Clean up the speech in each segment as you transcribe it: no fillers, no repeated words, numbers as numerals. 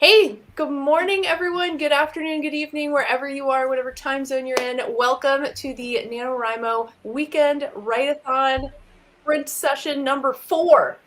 Hey, good morning, everyone. Good afternoon, good evening, wherever you are, whatever time zone you're in. Welcome to the NaNoWriMo Weekend Writeathon sprint session number 4.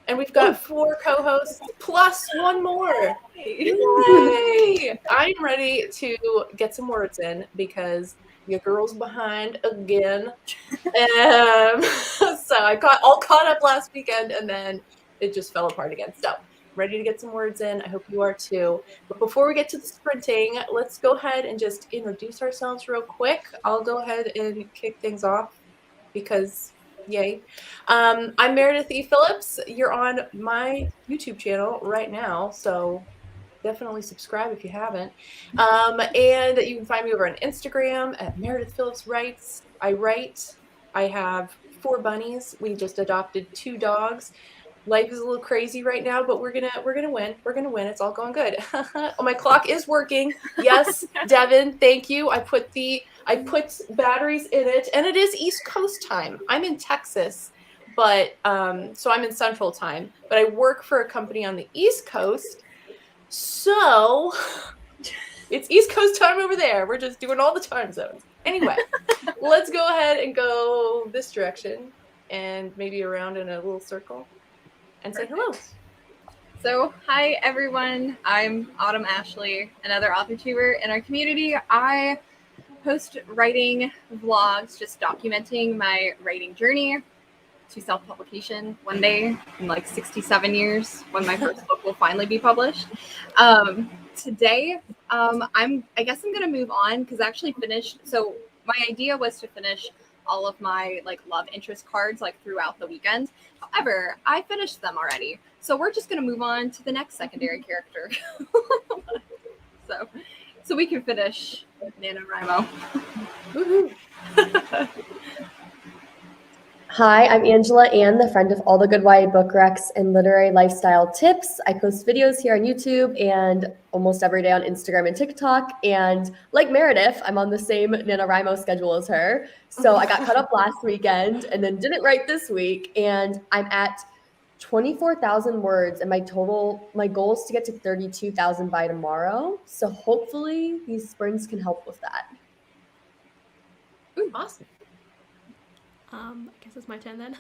And we've got 4 co-hosts plus one more. Yay! I'm ready to get some words in because your girl's behind again. So I got all caught up last weekend and then it just fell apart again. So ready to get some words in. I hope you are too. But before we get to the sprinting, let's go ahead and just introduce ourselves real quick. I'll go ahead and kick things off because yay. I'm Meredith Phillips. You're on my YouTube channel right now, so definitely subscribe if you haven't. And you can find me over on Instagram at Meredith Phillips Writes. I write. I have 4 bunnies. We just adopted 2 dogs. Life is a little crazy right now, but we're gonna win. We're gonna win. It's all going good. Oh, my clock is working. Yes, Devin, thank you. I put batteries in it, and it is East Coast time. I'm in Texas, but so I'm in Central time. But I work for a company on the East Coast, so it's East Coast time over there. We're just doing all the time zones. Anyway, let's go ahead and go this direction and maybe around in a little circle. And say hello. So, hi everyone. I'm Autumn Ashleigh, another author tuber in our community. I post writing vlogs, just documenting my writing journey to self-publication one day in like 67 years when my first book will finally be published. Today, I guess I'm gonna move on because I actually finished. So my idea was to finish all of my like love interest cards like throughout the weekend. However, I finished them already. So we're just gonna move on to the next secondary character. so we can finish NaNoWriMo. Woohoo! Hi, I'm Angela Ann, the friend of all the good YA book recs and literary lifestyle tips. I post videos here on YouTube and almost every day on Instagram and TikTok. And like Meredith, I'm on the same NaNoWriMo schedule as her. So I got caught up last weekend and then didn't write this week. And I'm at 24,000 words, and my goal is to get to 32,000 by tomorrow. So hopefully these sprints can help with that. Ooh, awesome. I guess it's my turn then.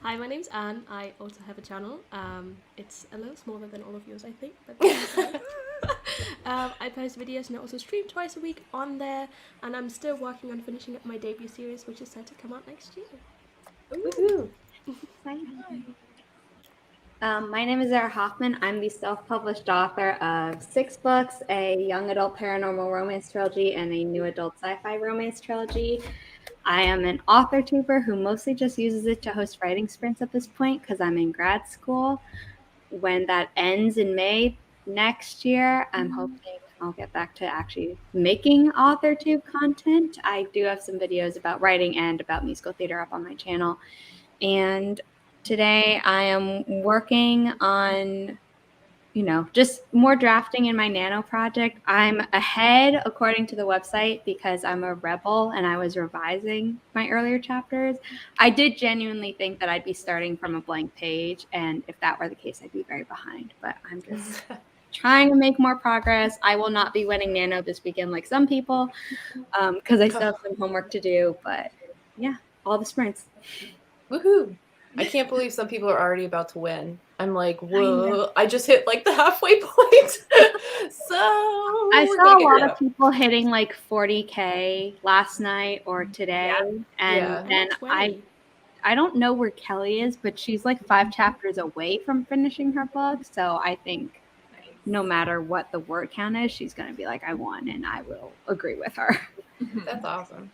Hi, my name's Anne. I also have a channel. It's a little smaller than all of yours, I think. But I post videos and I also stream twice a week on there. And I'm still working on finishing up my debut series, which is set to come out next year. Woohoo! My name is Zara Hoffman. I'm the self-published author of 6 books, a young adult paranormal romance trilogy, and a new adult sci-fi romance trilogy. I am an author tuber who mostly just uses it to host writing sprints at this point because I'm in grad school. When that ends in May next year, I'm hoping I'll get back to actually making author tube content. I do have some videos about writing and about musical theater up on my channel. And today I am working on just more drafting in my Nano project. I'm ahead according to the website because I'm a rebel and I was revising my earlier chapters. I did genuinely think that I'd be starting from a blank page, and if that were the case, I'd be very behind. But I'm just trying to make more progress. I will not be winning Nano this weekend like some people because I still have some homework to do. But yeah, all the sprints. Woohoo! I can't believe some people are already about to win. I'm like, whoa, I just hit like the halfway point. So I saw a lot of people hitting like 40K last night or today. And then I don't know where Kelly is, but she's like 5 chapters away from finishing her book. So I think no matter what the word count is, she's going to be like, I won, and I will agree with her. That's awesome.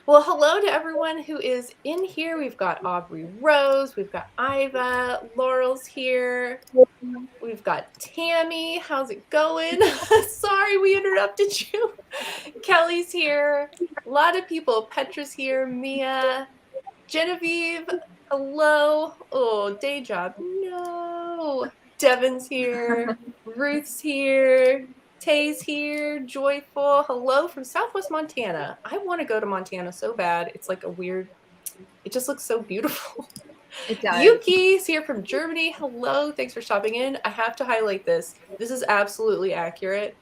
Well, hello to everyone who is in here. We've got Aubrey Rose, we've got Iva, Laurel's here, we've got Tammy. How's it going? Sorry we interrupted you. Kelly's here. A lot of people. Petra's here. Mia, Genevieve. Hello. Oh, day job. No. Devin's here. Ruth's here. Tay's here, Joyful. Hello from Southwest Montana. I want to go to Montana so bad. It's like it just looks so beautiful. It does. Yuki's here from Germany. Hello, thanks for stopping in. I have to highlight this. This is absolutely accurate.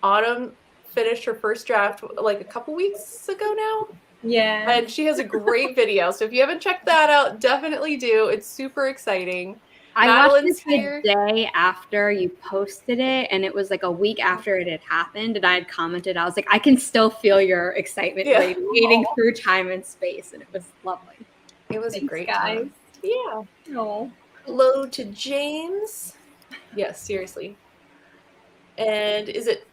Autumn finished her first draft like a couple weeks ago now. Yeah. And she has a great video. So if you haven't checked that out, definitely do. It's super exciting. I Madeline's watched it here. the day after you posted it, and it was like a week after it had happened, and I had commented, I was like, I can still feel your excitement radiating through time and space, and it was lovely. It was a Thanks, great guys. time. Yeah. No. Hello to James. Yes, seriously. And is it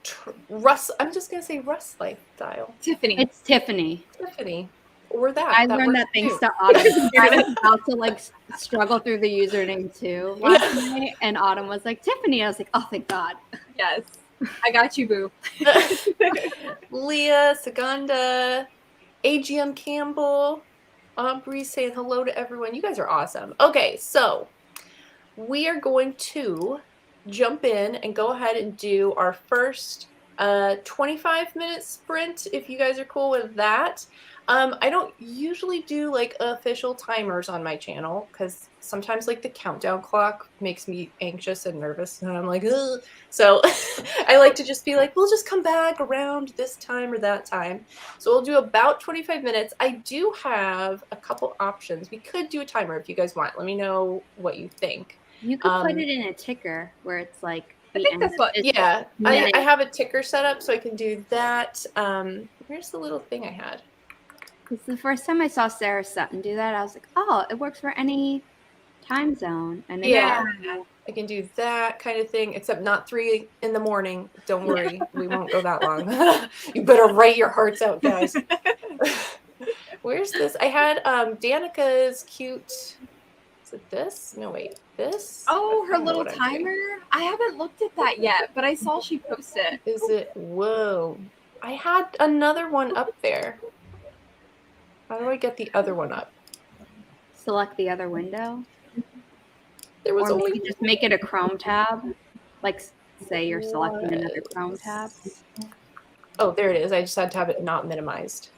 Russ? I'm just going to say Russ Lifestyle. Tiffany. It's Tiffany. Tiffany. Or that. I learned works that thanks too. to Autumn. I was about to like struggle through the username too last night, and Autumn was like, Tiffany. I was like, oh, thank God. Yes. I got you, boo. Leah, Saganda, AGM Campbell, Aubrey saying hello to everyone. You guys are awesome. Okay, so we are going to jump in and go ahead and do our first 25-minute sprint, if you guys are cool with that. I don't usually do like official timers on my channel because sometimes like the countdown clock makes me anxious and nervous and I'm like, ugh. So I like to just be like, we'll just come back around this time or that time. So we'll do about 25 minutes. I do have a couple options. We could do a timer if you guys want. Let me know what you think. You could put it in a ticker where it's like I the think end that's of what. this Yeah, minute. I have a ticker set up so I can do that. Where's the little thing I had? Because the first time I saw Sarah Sutton do that, I was like, oh, it works for any time zone. And Yeah, I can do that kind of thing, except not 3 in the morning. Don't worry, we won't go that long. You better write your hearts out, guys. Where's this? I had Danica's cute. Is it this? No, wait, this? Oh, her I don't know little what I'm doing. timer? I haven't looked at that yet, but I saw she posted. Is it? Whoa. I had another one up there. How do I get the other one up? select the other window. There was Or only maybe just make it a Chrome tab. Like say you're selecting another Chrome tab. Oh, there it is. I just had to have it not minimized.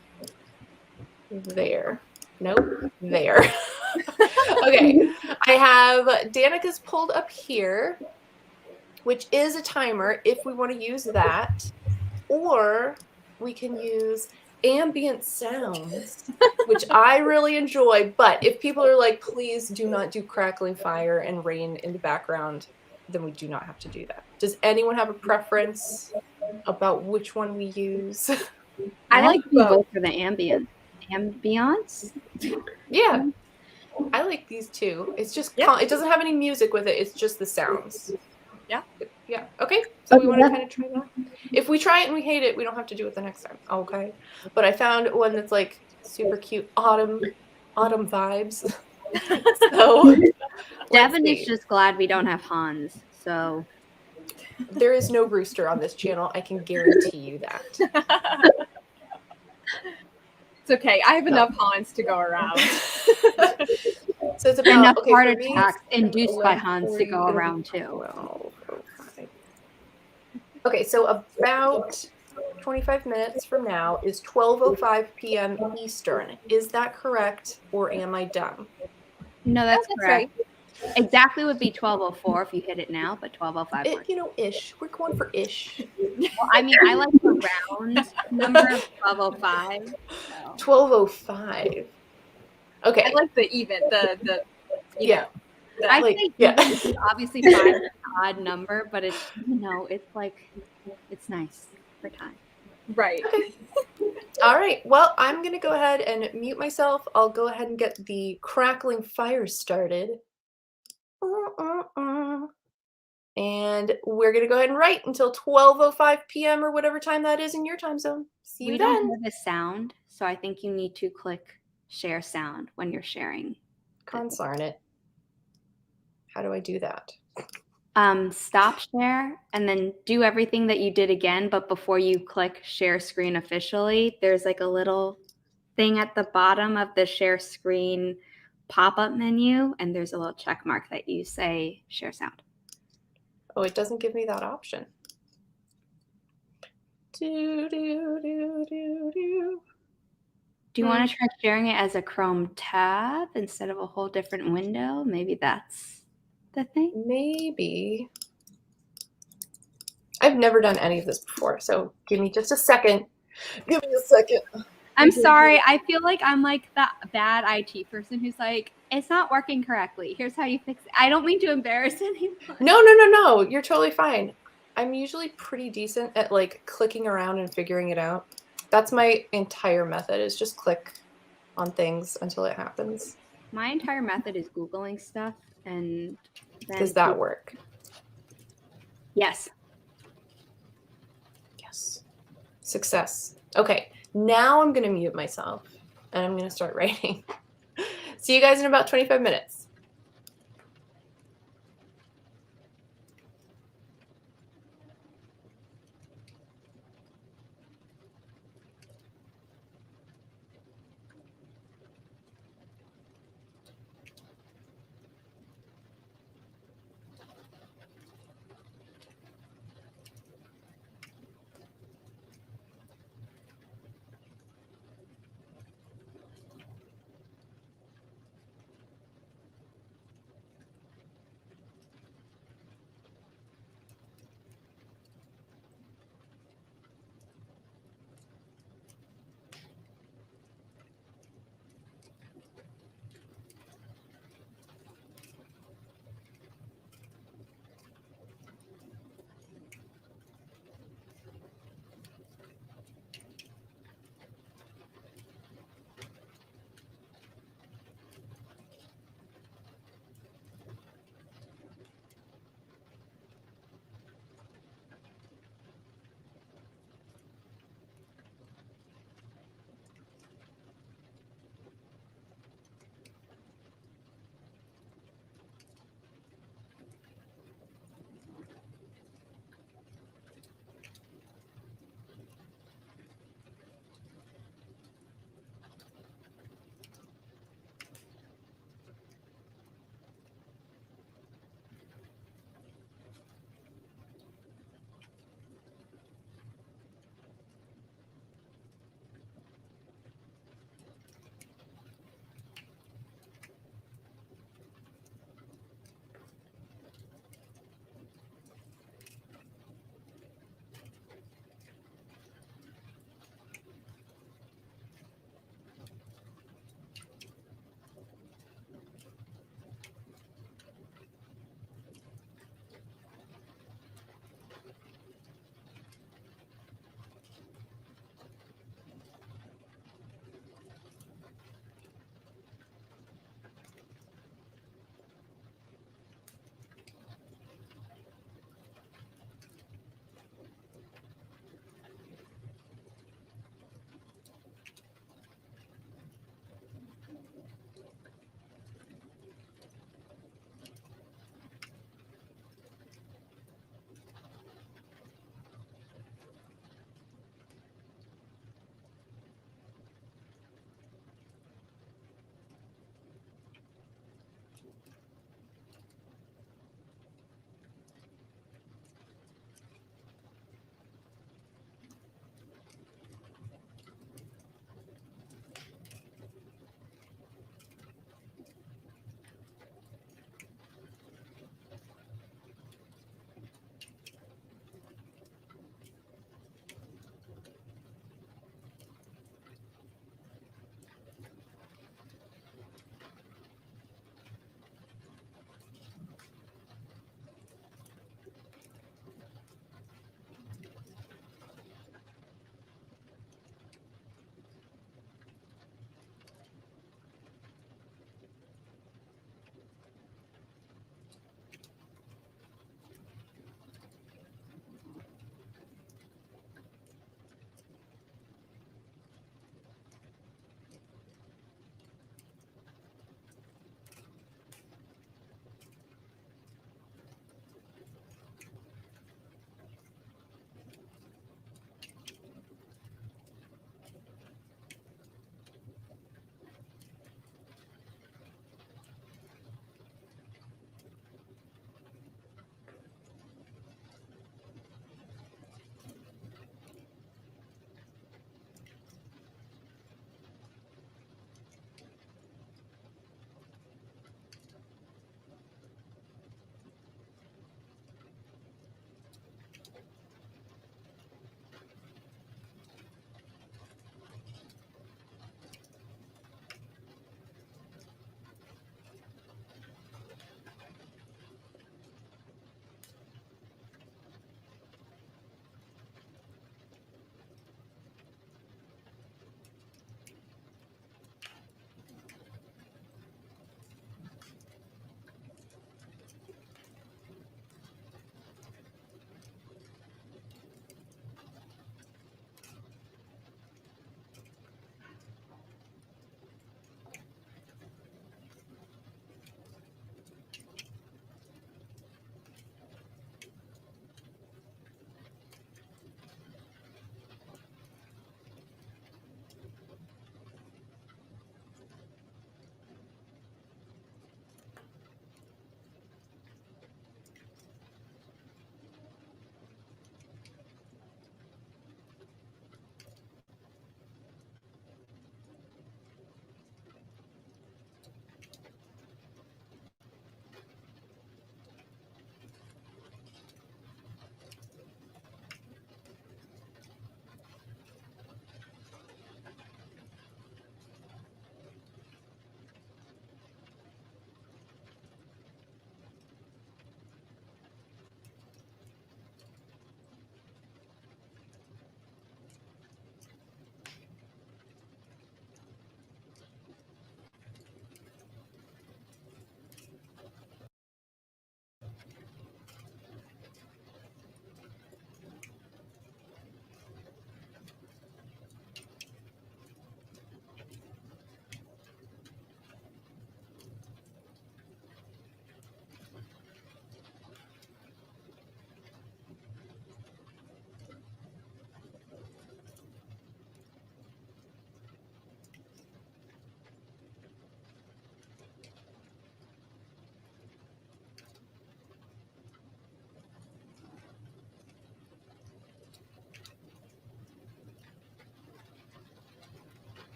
There. Nope. There. Okay. I have Danica's pulled up here, which is a timer if we want to use that. Or we can use ambient sounds, which I really enjoy. But if people are like, please do not do crackling fire and rain in the background, then we do not have to do that. Does anyone have a preference about which one we use? I like to both. go for the ambiance. Yeah. I like these two. It's just, it doesn't have any music with it. It's just the sounds. Yeah. Yeah. Okay. So we want to kind of try that. If we try it and we hate it, we don't have to do it the next time. Okay. But I found one that's like super cute autumn vibes. So Devin is just glad we don't have Hans. So there is no rooster on this channel. I can guarantee you that. It's okay. I have enough Hans to go around. So it's about enough heart for me, attacks induced by Hans to go around too. 12, 05. Okay, so about 25 minutes from now is 12:05 p.m. Eastern. Is that correct, or am I dumb? No, that's correct. Right. Exactly would be 12:04 if you hit it now, but 12:05 works. You know, ish. We're going for ish. Well, I mean, I like the round number of 12:05. So. 12:05. Okay. I like the even, the yeah. I like, think yeah. obviously 5 is an odd number, but it's, you know, it's like, it's nice for time. Right. Okay. All right. Well, I'm going to go ahead and mute myself. I'll go ahead and get the crackling fire started. And we're going to go ahead and write until 12:05 p.m. or whatever time that is in your time zone. See you We then. don't have a sound, so I think you need to click share sound when you're sharing. Consarn it. How do I do that? Stop share and then do everything that you did again, but before you click share screen officially, there's like a little thing at the bottom of the share screen pop-up menu, and there's a little check mark that you say share sound. Oh, it doesn't give me that option. Do, do, do, do, do. Do you want to try sharing it as a Chrome tab instead of a whole different window? Maybe that's the thing. Maybe. I've never done any of this before, so give me just a second. Give me a second. I'm sorry. I feel like I'm like the bad IT person who's like, it's not working correctly. Here's how you fix it. I don't mean to embarrass anyone. No. You're totally fine. I'm usually pretty decent at like clicking around and figuring it out. That's my entire method, is just click on things until it happens. My entire method is Googling stuff, and then Does that work? Yes. Yes. Success. Okay, now I'm gonna mute myself and I'm gonna start writing. See you guys in about 25 minutes.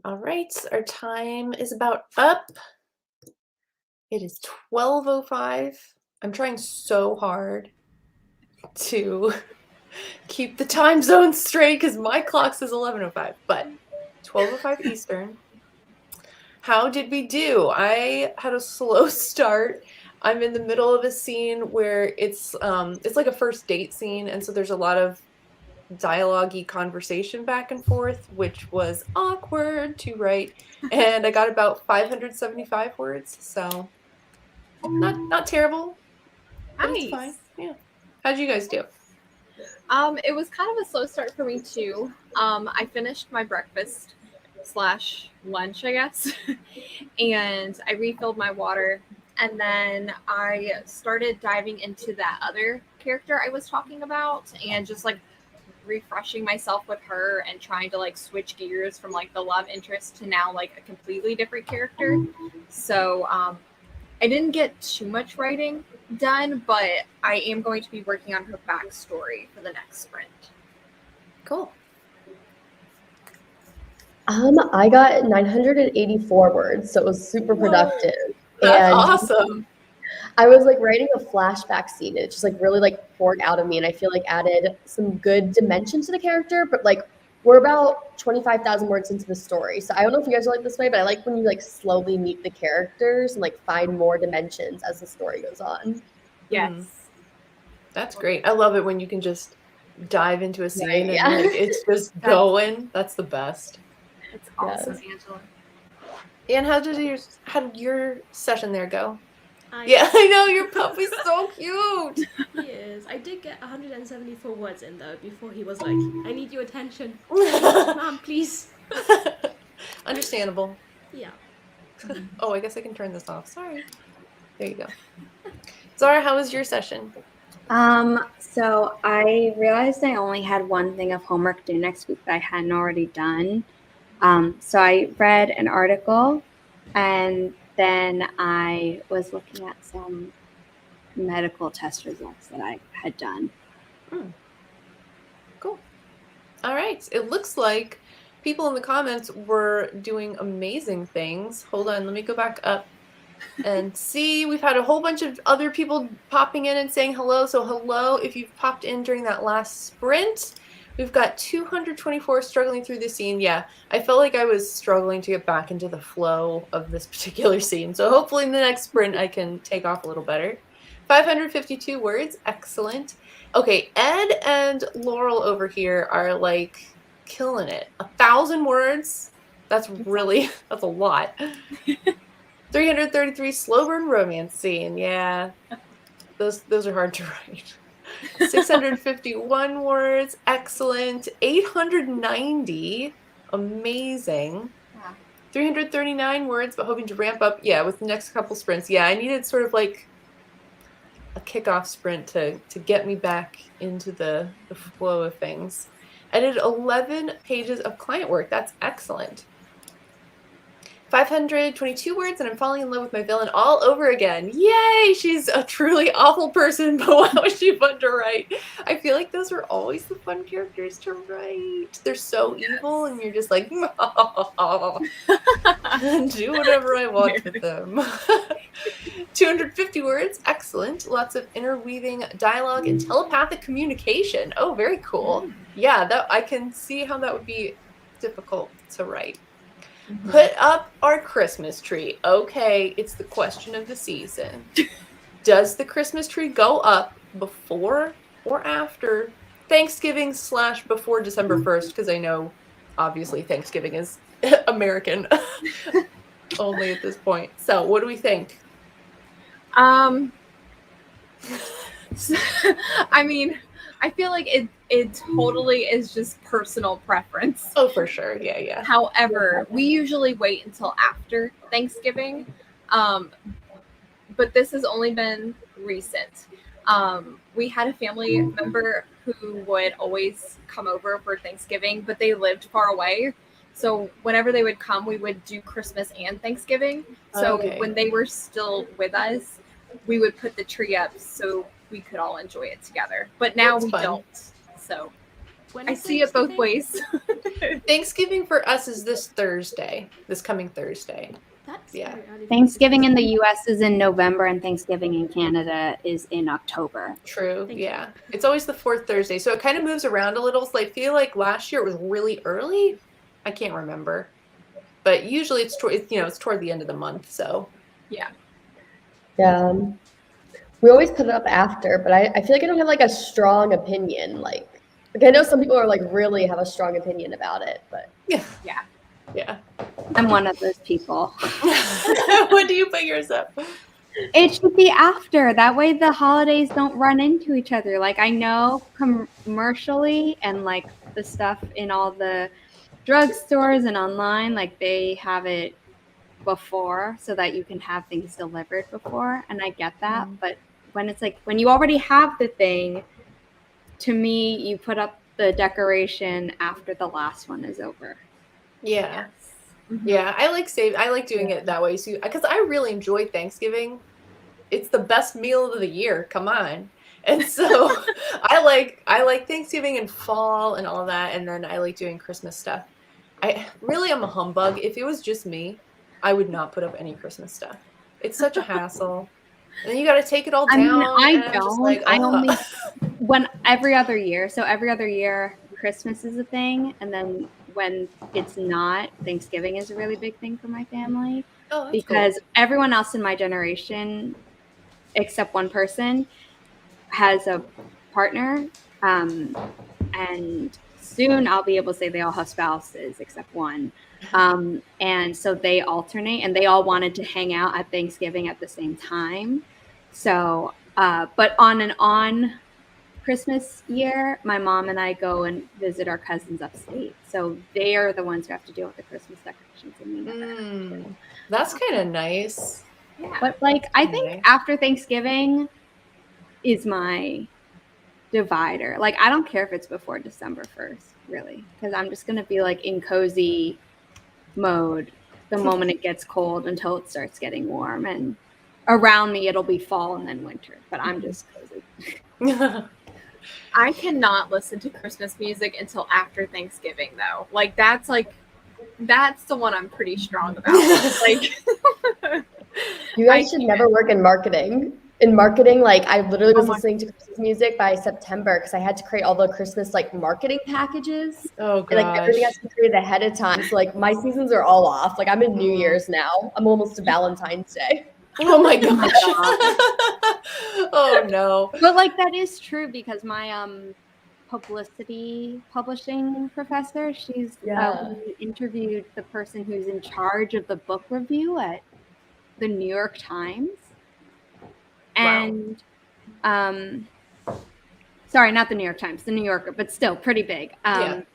All right, our time is about up. It is 12:05. I'm trying so hard to keep the time zone straight because my clock says 11:05, but 12:05 Eastern. How did we do? I had a slow start. I'm in the middle of a scene where it's like a first date scene, and so there's a lot of dialogue-y conversation back and forth, which was awkward to write. And I got about 575 words, so not terrible, but it's fine. Nice. Yeah. How'd you guys do? It was kind of a slow start for me too. I finished my breakfast / lunch, I guess, and I refilled my water, and then I started diving into that other character I was talking about, and just like refreshing myself with her and trying to like switch gears from like the love interest to now like a completely different character. So I didn't get too much writing done, but I am going to be working on her backstory for the next sprint. Cool. I got 984 words, so it was super productive. That's awesome. I was like writing a flashback scene. It just like really like poured out of me, and I feel like added some good dimension to the character. But like we're about 25,000 words into the story, so I don't know if you guys are like this way, but I like when you like slowly meet the characters and like find more dimensions as the story goes on. Yes. That's great. I love it when you can just dive into a scene Right, and yeah. like it's just going. That's the best. It's awesome, Angela. And how did your session there go? I Yeah, I know, your puppy's so cute. He is. I did get 174 words in though before he was like, I need your attention. Mom, please. Understandable. Yeah. Oh, I guess I can turn this off. Sorry. There you go. Zara, how was your session? So I realized I only had one thing of homework due next week that I hadn't already done. So I read an article, and then I was looking at some medical test results that I had done. Cool. All right. It looks like people in the comments were doing amazing things. Hold on. Let me go back up and see. We've had a whole bunch of other people popping in and saying hello. So hello if you've popped in during that last sprint. We've got 224 struggling through the scene. Yeah, I felt like I was struggling to get back into the flow of this particular scene. So hopefully in the next sprint I can take off a little better. 552 words. Excellent. Okay, Ed and Laurel over here are like killing it. 1,000 words. That's a lot. 333 slow burn romance scene. Yeah, those are hard to write. 651 words. Excellent. 890. Amazing. 339 words, but hoping to ramp up. Yeah, with the next couple sprints. Yeah, I needed sort of like a kickoff sprint to get me back into the flow of things. I did 11 pages of client work. That's excellent. 522 words, and I'm falling in love with my villain all over again. Yay! She's a truly awful person, but wow, is she fun to write. I feel like those are always the fun characters to write. They're so evil, and you're just like, do whatever I want with them. 250 words. Excellent. Lots of interweaving dialogue and telepathic communication. Oh, very cool. Yeah, that I can see how that would be difficult to write. Put up our Christmas tree. Okay, it's the question of the season. Does the Christmas tree go up before or after Thanksgiving / before December 1st? Because I know, obviously, Thanksgiving is American only at this point. So, what do we think? I mean, I feel like it totally is just personal preference. Oh, for sure. Yeah. However, we usually wait until after Thanksgiving. But this has only been recent. We had a family member who would always come over for Thanksgiving, but they lived far away. So whenever they would come, we would do Christmas and Thanksgiving. So when they were still with us, we would put the tree up so we could all enjoy it together. But now we don't. So When I is see it both Thanksgiving? ways. Thanksgiving for us is this Thursday, this coming Thursday. That's Yeah. very early. Thanksgiving in the U.S. is in November, and Thanksgiving in Canada is in October. True. Thank you. Yeah. It's always the fourth Thursday. So it kind of moves around a little. So I feel like last year it was really early. I can't remember. But usually it's toward the end of the month. So Yeah. Yeah. We always put it up after, but I feel like I don't have like a strong opinion. Like I know some people are like really have a strong opinion about it, but yeah. Yeah. Yeah. I'm one of those people. What do you put yours up? It should be after. That way the holidays don't run into each other. Like I know commercially and like the stuff in all the drugstores and online, like they have it before so that you can have things delivered before. And I get that. But when it's like when you already have the thing, to me, you put up the decoration after the last one is over. Yeah. Mhm. Yeah. I like doing it that way. So because I really enjoy Thanksgiving. It's the best meal of the year. Come on. And so I like Thanksgiving and fall and all that. And then I like doing Christmas stuff. I really am a humbug. If it was just me, I would not put up any Christmas stuff. It's such a hassle. And then you got to take it all I down. mean, I and I'm just like, don't. I ugh. only when every other year. So every other year, Christmas is a thing, and then when it's not, Thanksgiving is a really big thing for my family Oh, that's because everyone else in my generation, except one person, has a partner, and soon I'll be able to say they all have spouses except one. And so they alternate, and they all wanted to hang out at Thanksgiving at the same time. So, but on Christmas year, my mom and I go and visit our cousins upstate. So they are the ones who have to deal with the Christmas decorations, and we never have to. That's kind of nice. Yeah. But like, I think Nice. after Thanksgiving is my divider. Like, I don't care if it's before December 1st, really, because I'm just gonna be like in cozy mode the moment it gets cold until it starts getting warm, and around me it'll be fall and then winter, but I'm just cozy. I cannot listen to Christmas music until after Thanksgiving, though. That's the one I'm pretty strong about. you guys should never work in marketing. In marketing, like I literally was listening to Christmas music by September because I had to create all the Christmas like marketing packages. Oh And, like everything has to be created ahead of time. So like my seasons are all off. Like I'm in New Year's now. I'm almost to Valentine's Day. Oh my gosh. Oh no. But like that is true because my publicity publishing professor, she's we interviewed the person who's in charge of the book review at the New York Times. And sorry, not the New York Times, the New Yorker, but still pretty big. And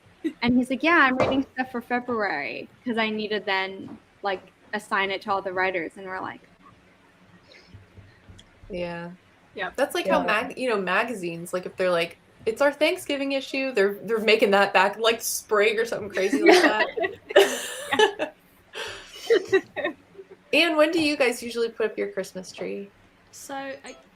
he's like, yeah, I'm reading stuff for February because I need to then like assign it to all the writers. And we're like, yeah. Yeah. That's like how magazines, like if they're like, it's our Thanksgiving issue, they're making that back like spring or something crazy like that. And when do you guys usually put up your Christmas tree? So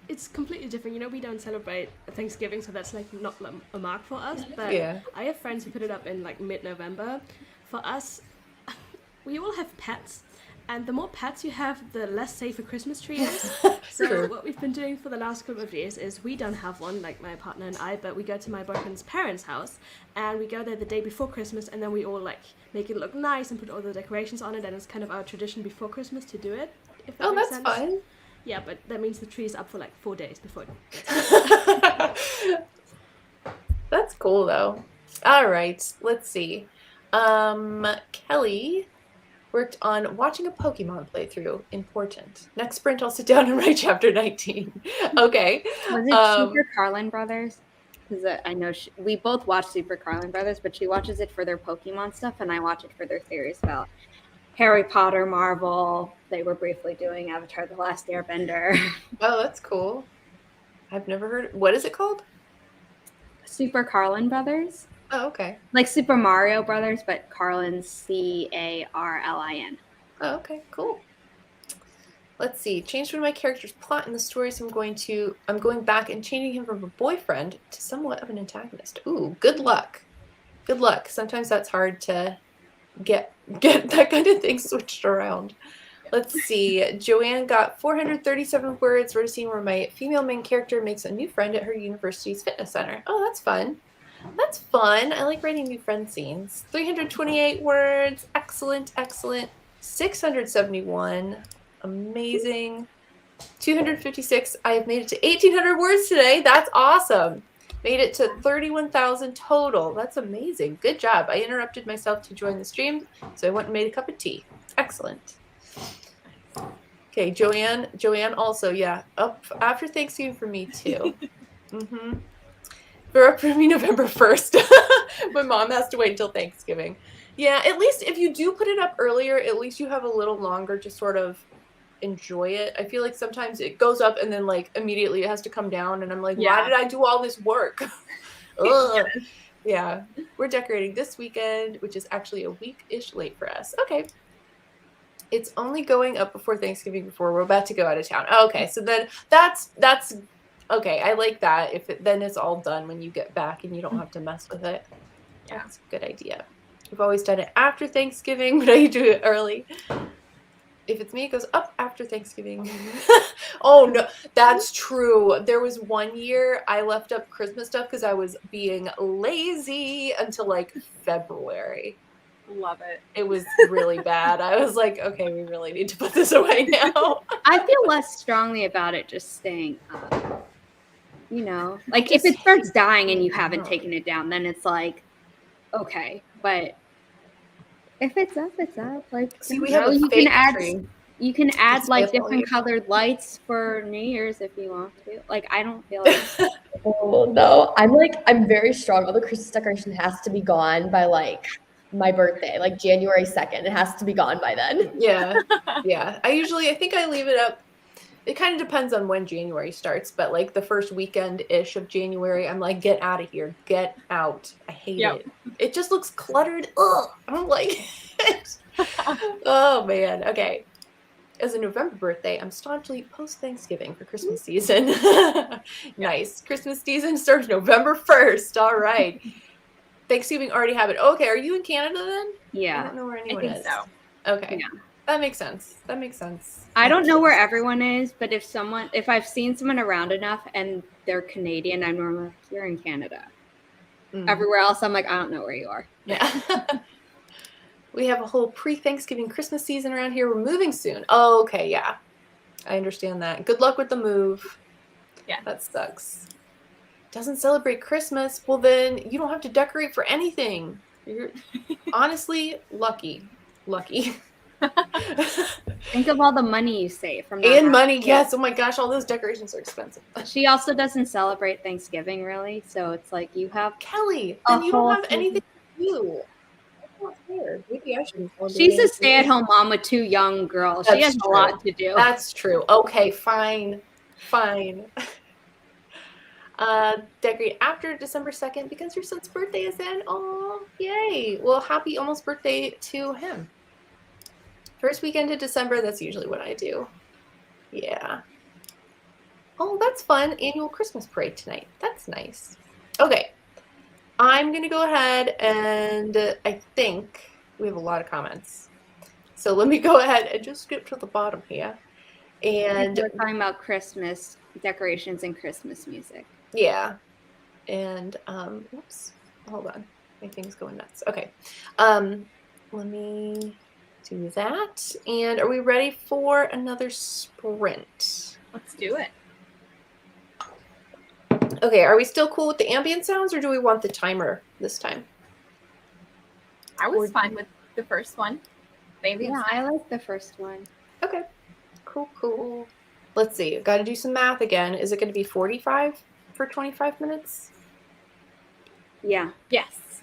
it's completely different. We don't celebrate Thanksgiving, so that's like not a mark for us. But I have friends who put it up in like mid-November. For us, we all have pets, and the more pets you have, the less safe a Christmas tree is. So what we've been doing for the last couple of years is we don't have one, like my partner and I, but we go to my boyfriend's parents' house, and we go there the day before Christmas, and then we all like make it look nice and put all the decorations on it, and it's kind of our tradition before Christmas to do it. If that makes sense. Fun. Yeah, but that means the tree is up for like 4 days before. That's cool though. All right, let's see. Kelly worked on watching a Pokemon playthrough. Important. Next sprint, I'll sit down and write chapter 19. Okay. Was it Super Carlin Brothers? Because I know we both watch Super Carlin Brothers, but she watches it for their Pokemon stuff, and I watch it for their theories about Harry Potter, Marvel. They were briefly doing Avatar: The Last Airbender. Oh, that's cool. I've never heard. What is it called? Super Carlin Brothers. Oh, okay. Like Super Mario Brothers, but Carlin, Carlin. Oh, okay, cool. Let's see. Changed one of my character's plot in the story, so I'm going back and changing him from a boyfriend to somewhat of an antagonist. Ooh, good luck. Good luck. Sometimes that's hard to get that kind of thing switched around. Let's see. Joanne got 437 words. Wrote a scene where my female main character makes a new friend at her university's fitness center. Oh, that's fun. That's fun. I like writing new friend scenes. 328 words. Excellent, excellent. 671. Amazing. 256. I have made it to 1,800 words today. That's awesome. Made it to 31,000 total. That's amazing. Good job. I interrupted myself to join the stream, so I went and made a cup of tea. Excellent. Okay, Joanne also, yeah, up after Thanksgiving for me too. They're up for me November 1st. My mom has to wait until Thanksgiving. Yeah, at least if you do put it up earlier, at least you have a little longer to sort of enjoy it. I feel like sometimes it goes up and then like immediately it has to come down and I'm like, why did I do all this work? Ugh. Yeah, we're decorating this weekend, which is actually a week-ish late for us. Okay. It's only going up before Thanksgiving before we're about to go out of town. Okay, so then that's okay. I like that. Then it's all done when you get back and you don't have to mess with it. Yeah, that's a good idea. I've always done it after Thanksgiving, but I do it early. If it's me, it goes up after Thanksgiving. Oh, no, that's true. There was one year I left up Christmas stuff because I was being lazy until like February. Love it. It was really bad. I was like, okay, we really need to put this away now. I feel less strongly about it just staying up. You know, like if it starts dying and you haven't taken it down, then it's like, okay. But if it's up, it's up. Like, see, we have a you fake can tree. You can add like different colored lights for New Year's if you want to. Like, I don't feel like. Oh no, I'm very strong. All the Christmas decoration has to be gone by like my birthday, like January 2nd. It has to be gone by then. Yeah. Yeah. I think I leave it up. It kind of depends on when January starts, but like the first weekend-ish of January, I'm like, get out of here. Get out. I hate it. It just looks cluttered. Ugh. I don't like it. Oh, man. Okay. As a November birthday, I'm staunchly post-Thanksgiving for Christmas season. Nice. Christmas season starts November 1st. All right. Thanksgiving already happened. Okay, are you in Canada then? Yeah. I don't know where anyone is. So. Okay. Yeah. That makes sense. That makes sense. I don't know where everyone is, but if I've seen someone around enough and they're Canadian, I'm normally like, you're in Canada. Everywhere else, I'm like, I don't know where you are. Yeah. We have a whole pre-Thanksgiving Christmas season around here. We're moving soon. Oh, okay, yeah. I understand that. Good luck with the move. Yeah. That sucks. Doesn't celebrate Christmas. Well, then you don't have to decorate for anything. You're honestly lucky. Lucky. Think of all the money you save from that. And money, yes. Oh my gosh, all those decorations are expensive. She also doesn't celebrate Thanksgiving, really. So it's like you have Kelly, then you don't have anything to do. Maybe I should. She's a stay-at-home mom with 2 young girls. She has a lot to do. That's true. Okay, fine. Decorate after December 2nd because your son's birthday is then. Oh, yay. Well, happy almost birthday to him. First weekend of December, that's usually what I do. Yeah. Oh, that's fun. Annual Christmas parade tonight. That's nice. Okay. I'm going to go ahead and I think we have a lot of comments. So let me go ahead and just skip to the bottom here. And we're talking about Christmas decorations and Christmas music. Yeah. And, whoops, hold on. My thing's going nuts. Okay. Let me do that. And are we ready for another sprint? Let's do it. Okay, are we still cool with the ambient sounds or do we want the timer this time? I was fine with the first one. Maybe. Yeah, I like the first one. Okay. Cool. Let's see. Got to do some math again. Is it going to be 45 for 25 minutes? Yeah. Yes.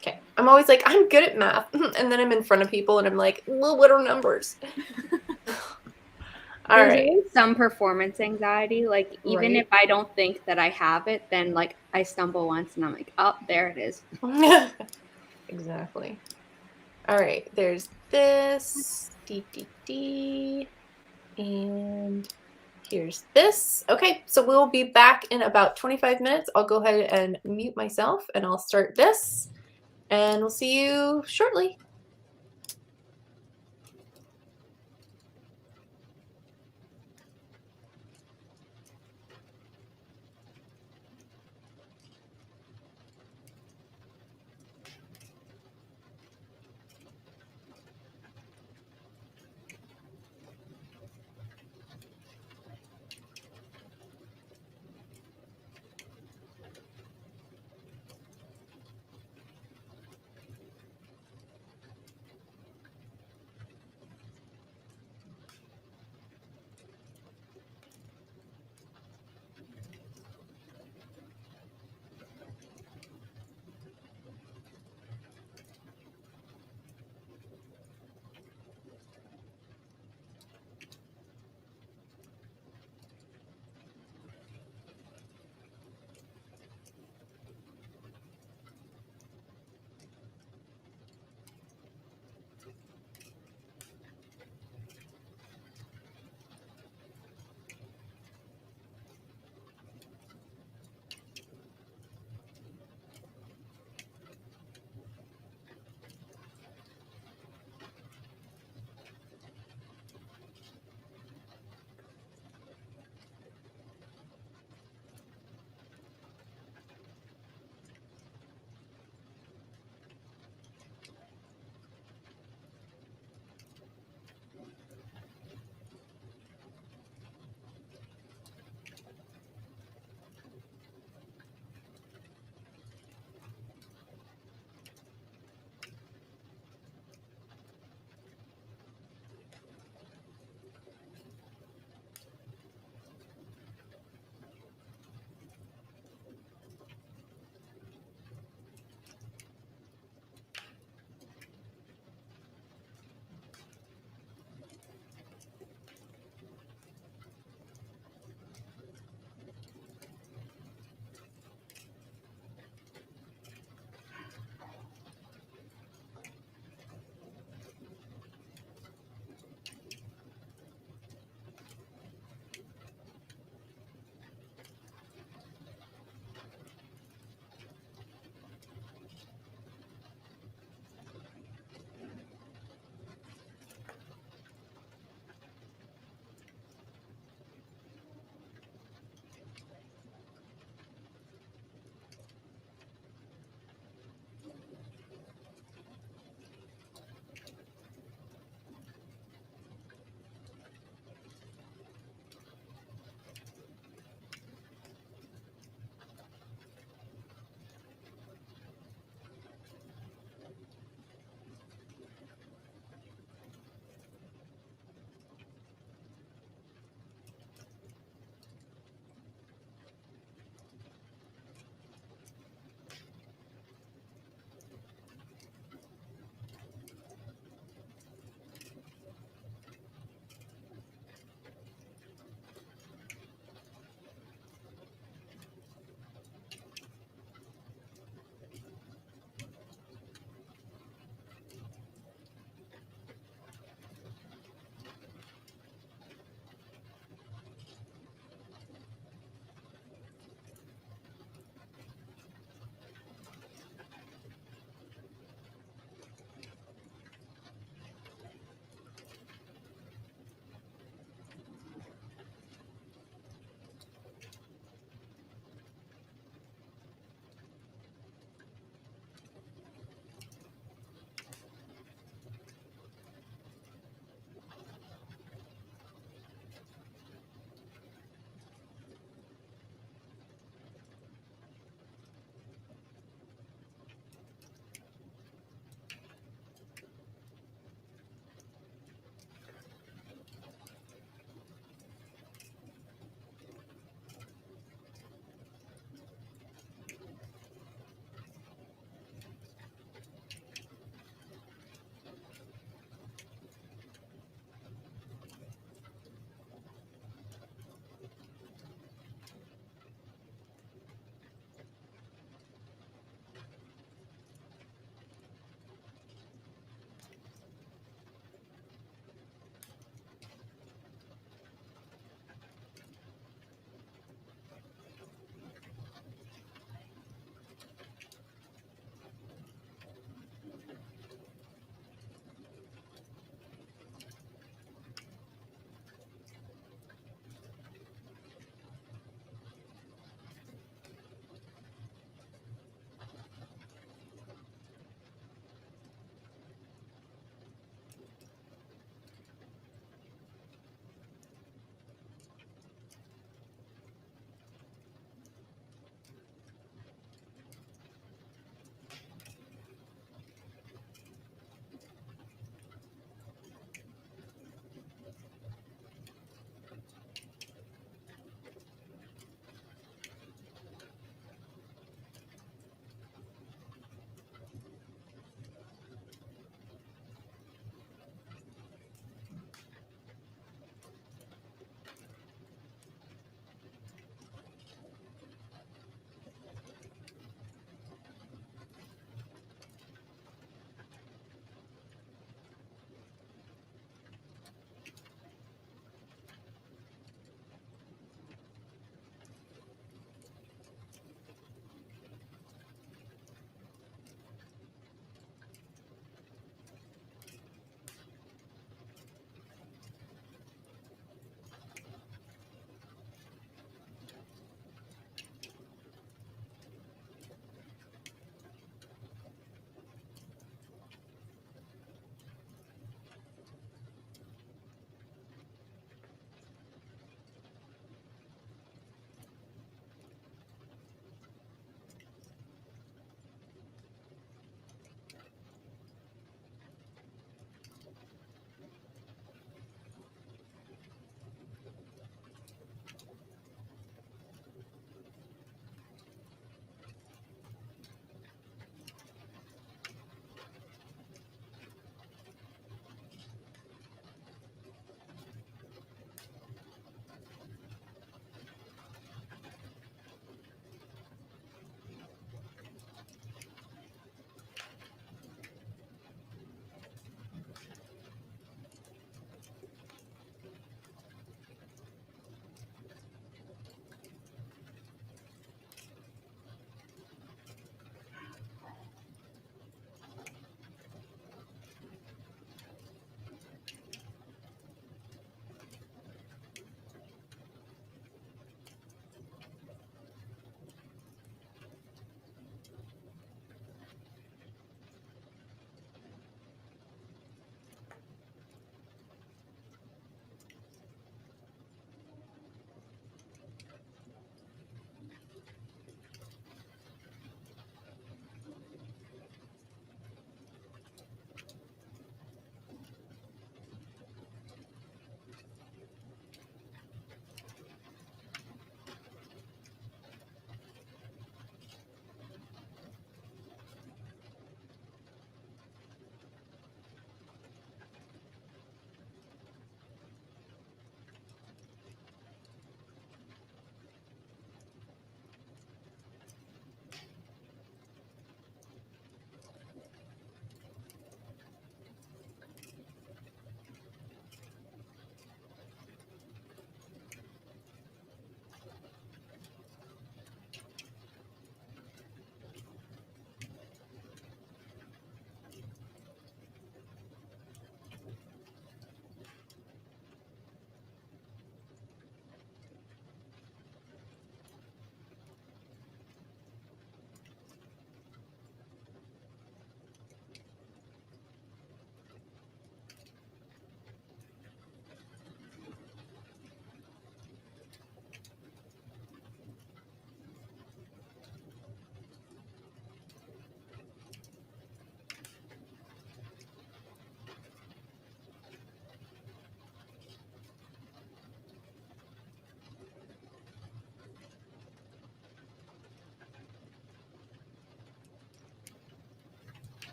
Okay. I'm always like, I'm good at math. And then I'm in front of people and I'm like, well, what are numbers? All right. Some performance anxiety. Like, even if I don't think that I have it, then, like, I stumble once and I'm like, oh, there it is. Exactly. All right. There's this. And here's this. Okay. So we'll be back in about 25 minutes. I'll go ahead and mute myself and I'll start this. and we'll see you shortly.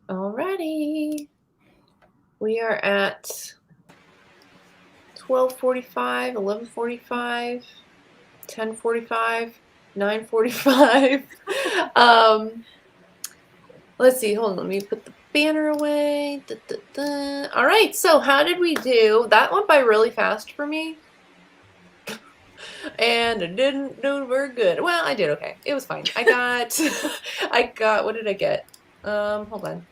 Alrighty. We are at 12:45, 11:45, 10:45, 9:45. Let's see. Hold on. Let me put the banner away. All right. So how did we do? That went by really fast for me. And I didn't do very good. Well, I did okay. It was fine. I got, what did I get? Hold on.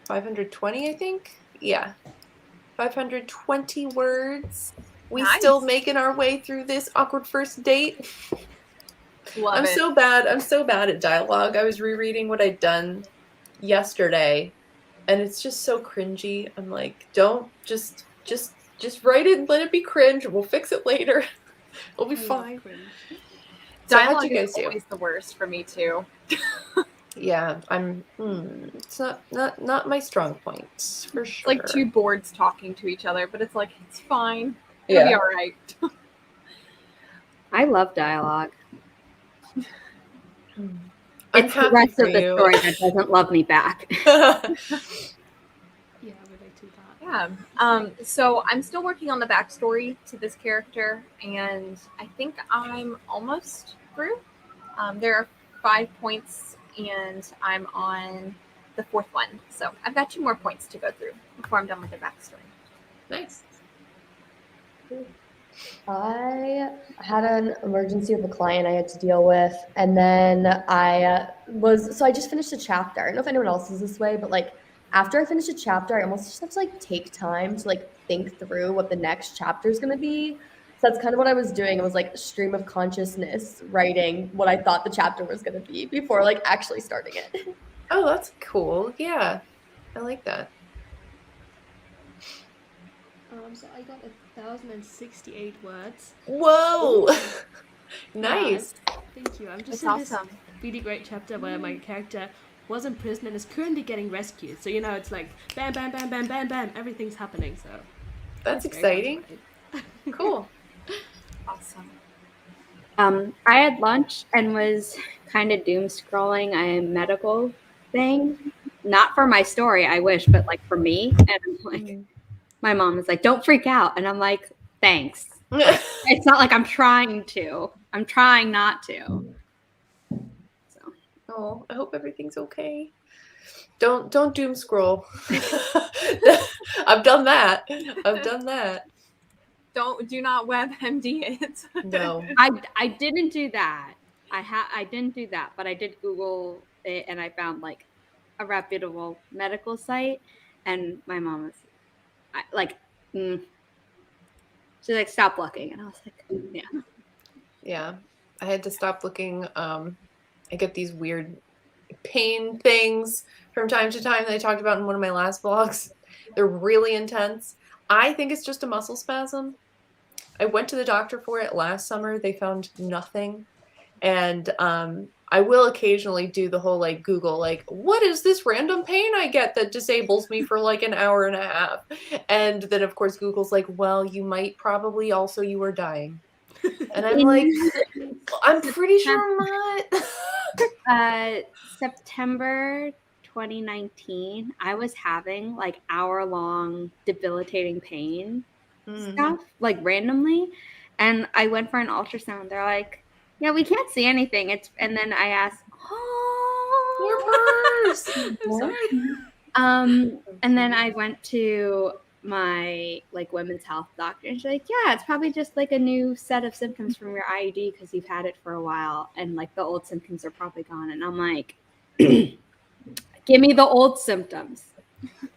520, I think? Yeah. 520 words. We still making our way through this awkward first date. Love it. So bad. I'm so bad at dialogue. I was rereading what I'd done yesterday, and it's just so cringy. I'm like, don't just write it and let it be cringe. We'll fix it later. We'll be fine. So how'd you guys do? Always the worst for me too. Yeah, I'm. It's not my strong point for sure. It's like two boards talking to each other, but it's like it's fine. It'll be all right. I love dialogue. It's the rest of the story that doesn't love me back. Yeah, relate to that. Yeah. So I'm still working on the backstory to this character, and I think I'm almost through. There are 5 points, and I'm on the 4th one. So I've got 2 more points to go through before I'm done with the backstory. Nice. I had an emergency with a client I had to deal with, and then I just finished a chapter. I don't know if anyone else is this way, but like after I finish a chapter, I almost just have to like take time to like think through what the next chapter is going to be. So that's kind of what I was doing. It was like stream of consciousness writing what I thought the chapter was going to be before like actually starting it. Oh, that's cool. Yeah, I like that. So I got 1,068 words. Whoa! Nice. Yeah, thank you. I'm just That's in this awesome. really great chapter where my character was in prison and is currently getting rescued. So it's like bam, bam, bam, bam, bam, bam. Everything's happening. So That's exciting. Cool. Awesome. I had lunch and was kind of doom scrolling a medical thing. Not for my story, I wish, but like for me. And I'm like, my mom was like, "Don't freak out," and I'm like, "Thanks." Like, it's not like I'm trying to. I'm trying not to. So. Oh, I hope everything's okay. Don't doom scroll. I've done that. Do not WebMD it. No. I didn't do that. I didn't do that, but I did Google it and I found like a reputable medical site, and my mom was she's like, "Stop looking," and I was like, "Yeah." Yeah, I had to stop looking. I get these weird pain things from time to time that I talked about in one of my last vlogs. They're really intense. I think it's just a muscle spasm. I went to the doctor for it last summer. They found nothing. And I will occasionally do the whole like Google, like, what is this random pain I get that disables me for like an hour and a half? And then of course Google's like, well, you were dying. And I'm like, I'm pretty sure I'm not. September 2019, I was having like hour-long debilitating pain stuff, like randomly. And I went for an ultrasound. They're like, "Yeah, we can't see anything." And then I asked, and then I went to my like women's health doctor, and she's like, "Yeah, it's probably just like a new set of symptoms from your IUD because you've had it for a while, and like the old symptoms are probably gone." And I'm like, "Give me the old symptoms.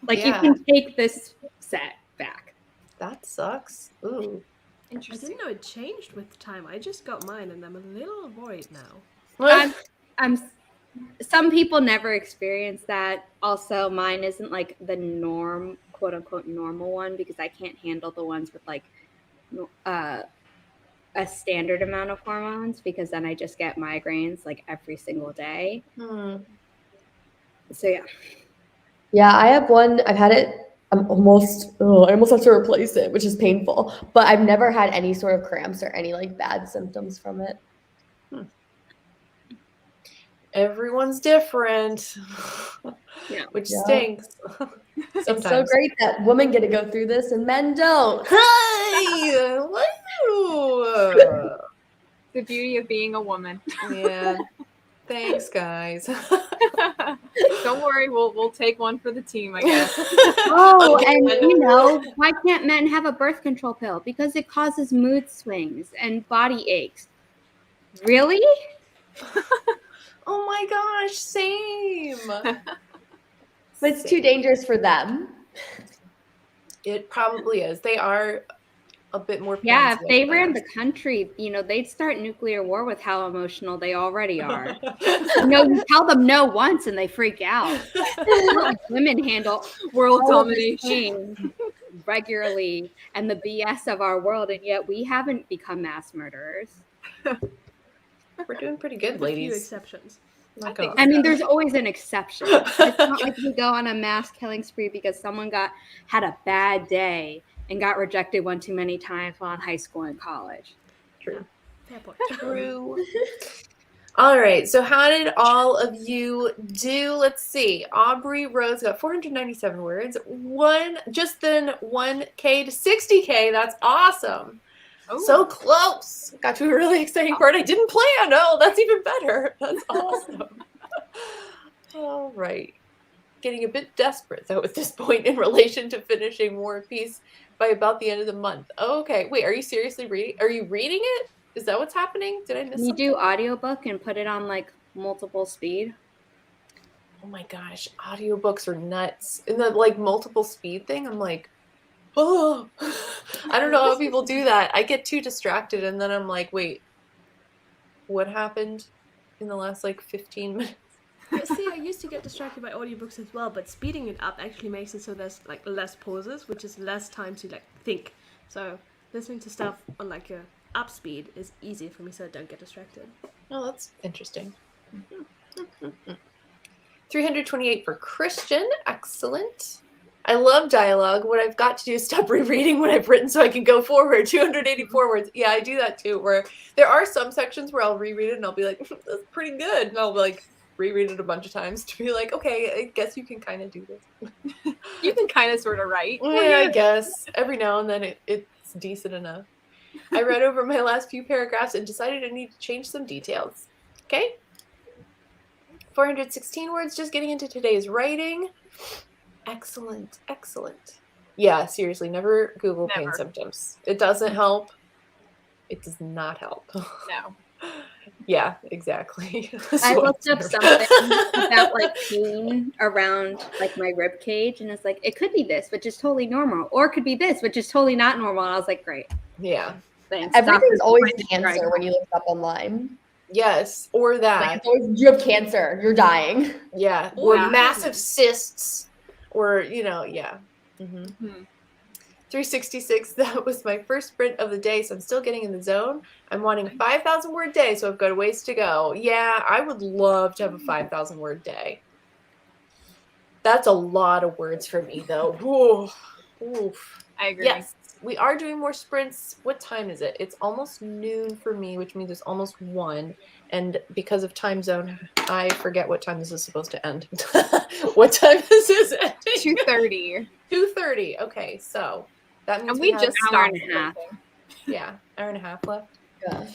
Like you can take this set back." That sucks. Ooh. I didn't know it changed with time. I just got mine and I'm a little worried now. Some people never experience that. Also, mine isn't like the norm, quote unquote normal one, because I can't handle the ones with like a standard amount of hormones, because then I just get migraines like every single day. So yeah. Yeah, I have one. I've had it. I almost have to replace it, which is painful. But I've never had any sort of cramps or any like bad symptoms from it. Everyone's different. Yeah. which Yeah. stinks. It's so Sometimes. great that women get to go through this and men don't. Hi! Woo! The beauty of being a woman. Yeah. Thanks, guys. Don't worry, we'll take one for the team, I guess. Oh, and Again. you know, why can't men have a birth control pill? Because it causes mood swings and body aches. Really? Oh my gosh, same. But it's too dangerous for them. It probably is. They are a bit more. Yeah, if pansy they than ran us. the country, they'd start nuclear war with how emotional they already are. You tell them no once and they freak out. It's not like women handle World all of this domination. pain regularly and the BS of our world, and yet we haven't become mass murderers. We're doing pretty good, With a few ladies. exceptions. Not think gonna I mean, lie. there's always an exception. It's not like we go on a mass killing spree because someone had a bad day and got rejected one too many times while in high school and college. True. Fair point. True. All right. So how did all of you do? Let's see. Aubrey Rose got 497 words. Just then 1K to 60K. That's awesome. Oh, So close. Got to a really exciting part I didn't plan. Oh, that's even better. That's awesome. All right. Getting a bit desperate, though, at this point in relation to finishing War and Peace by about the end of the month. Okay. Wait, are you seriously reading? Are you reading it? Is that what's happening? Did I miss Can you something? do audiobook and put it on like multiple speed? Oh my gosh. Audiobooks are nuts. And the like multiple speed thing, I'm like, oh, I don't know how people do that. I get too distracted and then I'm like, wait, what happened in the last like 15 minutes? See, I used to get distracted by audiobooks as well, but speeding it up actually makes it so there's like less pauses, which is less time to like think. So listening to stuff on like a up speed is easier for me, so I don't get distracted. Oh, that's interesting. 328 for Christian. Excellent. I love dialogue. What I've got to do is stop rereading what I've written so I can go forward. 284 words. Yeah, I do that too, where there are some sections where I'll reread it and I'll be like, that's pretty good. And I'll be like, reread it a bunch of times to be like, okay, I guess you can kind of do this. you can kind of sort of write. Yeah, I guess. Every now and then it's decent enough. I read over my last few paragraphs and decided I need to change some details. Okay? 416 words, just getting into today's writing. Excellent, excellent. Yeah, seriously, never Google pain Never. symptoms. It doesn't help. It does not help. No. Yeah, exactly. I So looked up it's something about like pain around like my rib cage, and it's like it could be this, which is totally normal, or it could be this, which is totally not normal. And I was like, great, yeah. thanks. Everything's Doctor, always my cancer strike. when you look it up online. Yes, or that. Like it's always, you have cancer, you're dying. Yeah, or Yeah. massive cysts, or yeah. Mm-hmm. 366. That was my first sprint of the day, so I'm still getting in the zone. I'm wanting a 5,000 word day, so I've got a ways to go. Yeah, I would love to have a 5,000 word day. That's a lot of words for me, though. Oof. I agree. Yes, we are doing more sprints. What time is it? It's almost noon for me, which means it's almost 1. And because of time zone, I forget what time this is supposed to end. What time is this ending? 2:30. 2:30. Okay, so that means And we have just hour stopped. and a half. recording. yeah, hour and a half left. Yeah.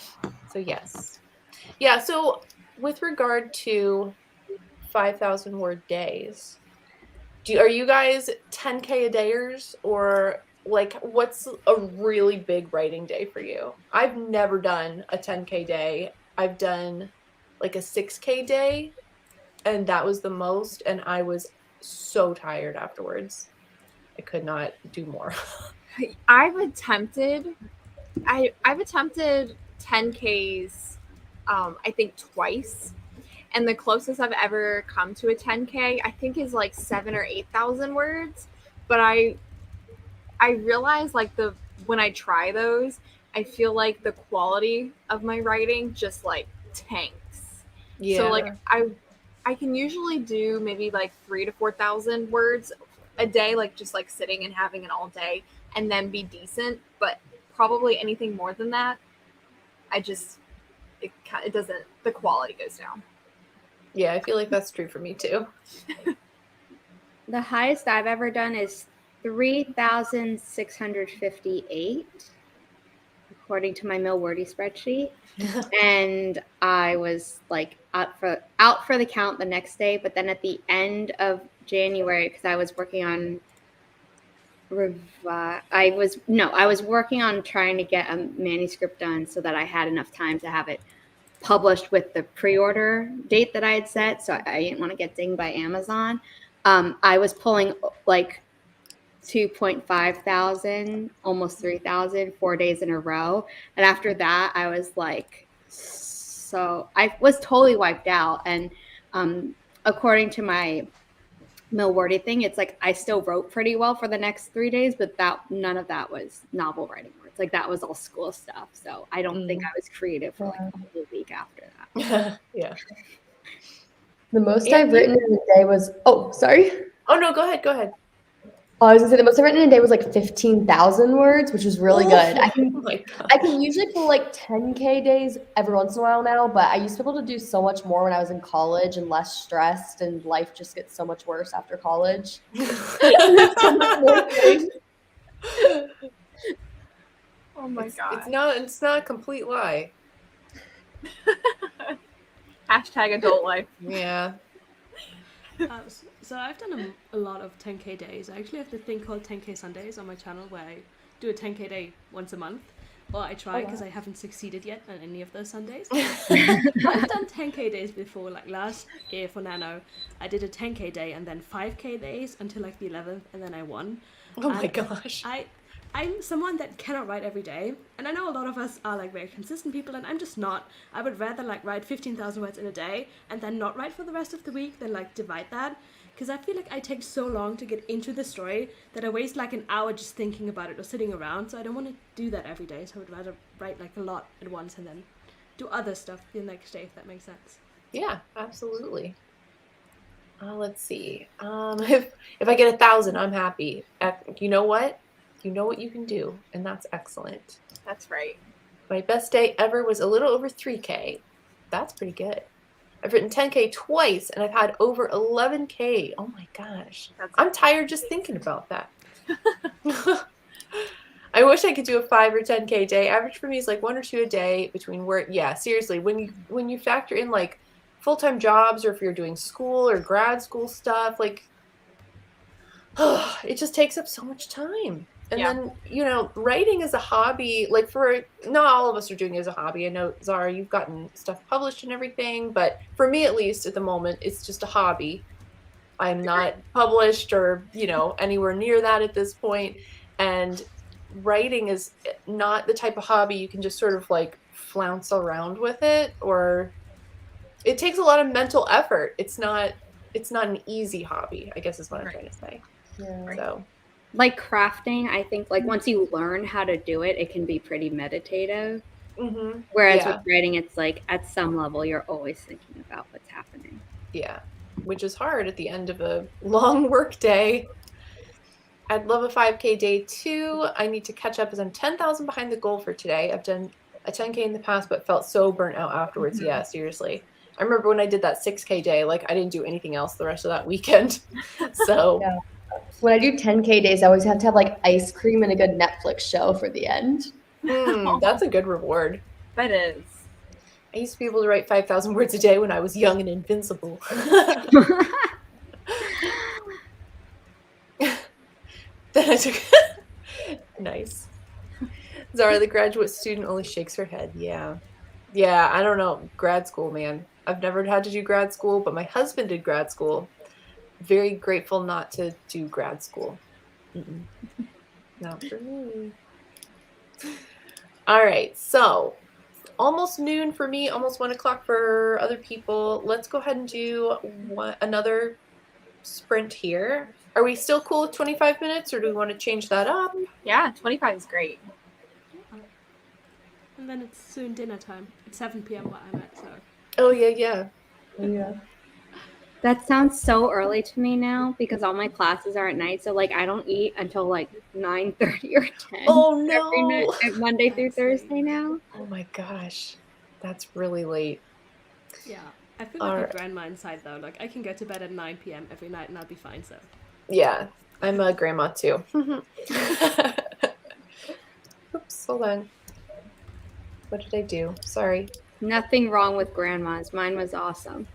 So yes. Yeah, so with regard to 5,000 word days, are you guys 10K a dayers, or like what's a really big writing day for you? I've never done a 10K day. I've done like a 6K day, and that was the most, and I was so tired afterwards. I could not do more. I've attempted 10Ks I think twice, and the closest I've ever come to a 10K I think is like 7,000 or 8,000 words, but I realize like when I try those, I feel like the quality of my writing just like tanks. Yeah. So like I can usually do maybe like 3,000 to 4,000 words a day, like just like sitting and having it all day, and then be decent. But probably anything more than that, it doesn't. The quality goes down. Yeah, I feel like that's true for me too. The highest I've ever done is 3,658, according to my Milwordy spreadsheet. And I was like out for the count the next day, but then at the end of January, because I was working on I was working on trying to get a manuscript done so that I had enough time to have it published with the pre-order date that I had set, so I didn't want to get dinged by Amazon. I was pulling like 2.5 thousand, almost 3,000, 4 days in a row. And after that, I was like, so I was totally wiped out. And according to my Milwordy thing, it's like I still wrote pretty well for the next 3 days, but none of that was novel writing words. Like that was all school stuff. So I don't think I was creative for like a whole week after that. Yeah. The most I've written in a day was, oh, sorry. Oh, no, go ahead. I was gonna say the most I've written in a day was like 15,000 words, which was really good. I can usually pull like 10K days every once in a while now, but I used to be able to do so much more when I was in college and less stressed, and life just gets so much worse after college. Oh my god. It's not a complete lie. Hashtag adult life. Yeah. So I've done a lot of 10K days. I actually have the thing called 10K Sundays on my channel where I do a 10K day once a month. Well, I try because I haven't succeeded yet on any of those Sundays. I've done 10K days before, like last year for Nano. I did a 10K day and then 5K days until like the 11th, and then I won. Oh my gosh. I'm someone that cannot write every day, and I know a lot of us are like very consistent people, and I'm just not. I would rather like write 15,000 words in a day and then not write for the rest of the week than like divide that, because I feel like I take so long to get into the story that I waste like an hour just thinking about it or sitting around, so I don't want to do that every day, so I would rather write like a lot at once and then do other stuff the next day, if that makes sense. Yeah, absolutely. Let's see. If I get 1,000, I'm happy. You know what? You know what you can do, and that's excellent. That's right. My best day ever was a little over 3K. That's pretty good. I've written 10K twice, and I've had over 11K. Oh my gosh. I'm tired just thinking about that. I wish I could do a 5 or 10K day. Average for me is like 1 or 2 a day between work. Yeah, seriously, when you factor in like full-time jobs, or if you're doing school or grad school stuff, like it just takes up so much time. And then, you know, writing is a hobby. Like, for not all of us are doing it as a hobby. I know, Zara, you've gotten stuff published and everything, but for me, at least at the moment, it's just a hobby. I'm not published or, you know, anywhere near that at this point. And writing is not the type of hobby you can just sort of like flounce around with it, or it takes a lot of mental effort. It's not an easy hobby, I guess is what I'm trying to say. Yeah. So, like crafting, I think like once you learn how to do it, it can be pretty meditative. Whereas with writing, it's like at some level, you're always thinking about what's happening. Yeah, which is hard at the end of a long work day. I'd love a 5K day too. I need to catch up as I'm 10,000 behind the goal for today. I've done a 10K in the past, but felt so burnt out afterwards. Yeah, seriously. I remember when I did that 6K day, like I didn't do anything else the rest of that weekend. So yeah. When I do 10K days, I always have to have like ice cream and a good Netflix show for the end. That's a good reward. That is. I used to be able to write 5,000 words a day when I was young and invincible. Then I took nice. Zara, the graduate student, only shakes her head. Yeah, I don't know. Grad school, man. I've never had to do grad school, but my husband did grad school. Very grateful not to do grad school. Not for me. All right, so almost noon for me, almost 1 o'clock for other people. Let's go ahead and do another sprint here. Are we still cool with 25 minutes, or do we want to change that up? Yeah, 25 is great. And then it's soon dinner time. It's 7 p.m. where I'm at, so. Oh, yeah. That sounds so early to me now because all my classes are at night. So like I don't eat until like 9:30 or 10. Oh no! Every night, Monday through Thursday now. Oh my gosh, that's really late. Yeah, I feel like a grandma inside though. Like I can go to bed at 9 p.m. every night and I'll be fine. So. Yeah, I'm a grandma too. Oops, hold on. What did I do? Sorry. Nothing wrong with grandmas. Mine was awesome.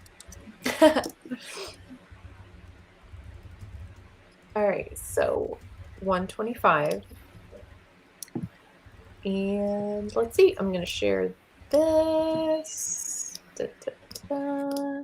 All right, so 125. And let's see, I'm going to share this. Da, da, da.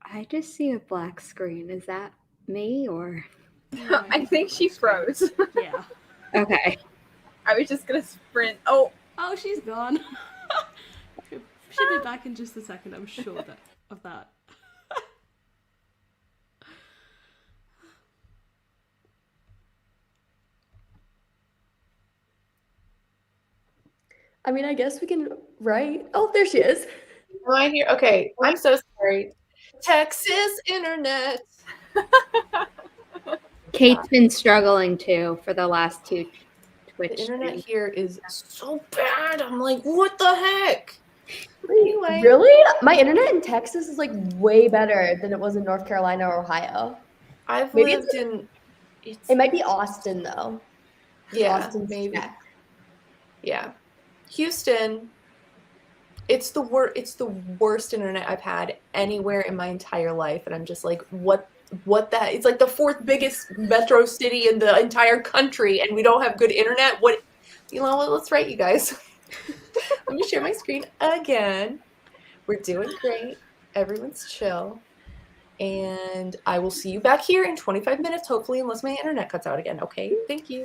I just see a black screen. Is that me or? No, I think she froze. Yeah. Okay. I was just gonna sprint. Oh, Oh, she's gone. She'll be back in just a second, I'm sure of that. I mean, I guess we can write. Oh, there she is. Am I here? Okay, I'm so sorry. Texas internet. Kate's been struggling too for the last 2 Twitch The internet streams. here is so bad. I'm like, what the heck? Wait, Anyway. really? My internet in Texas is like way better than it was in North Carolina or Ohio. I've Maybe lived in. It might be Austin though. Yeah, Austin's maybe. tech. Yeah, Houston. It's the worst internet I've had anywhere in my entire life, and I'm just like, what that? It's like the 4th biggest metro city in the entire country, and we don't have good internet. What? You know what? Let's write, you guys. Let me share my screen again. We're doing great. Everyone's chill. And I will see you back here in 25 minutes, hopefully, unless my internet cuts out again. Okay, thank you.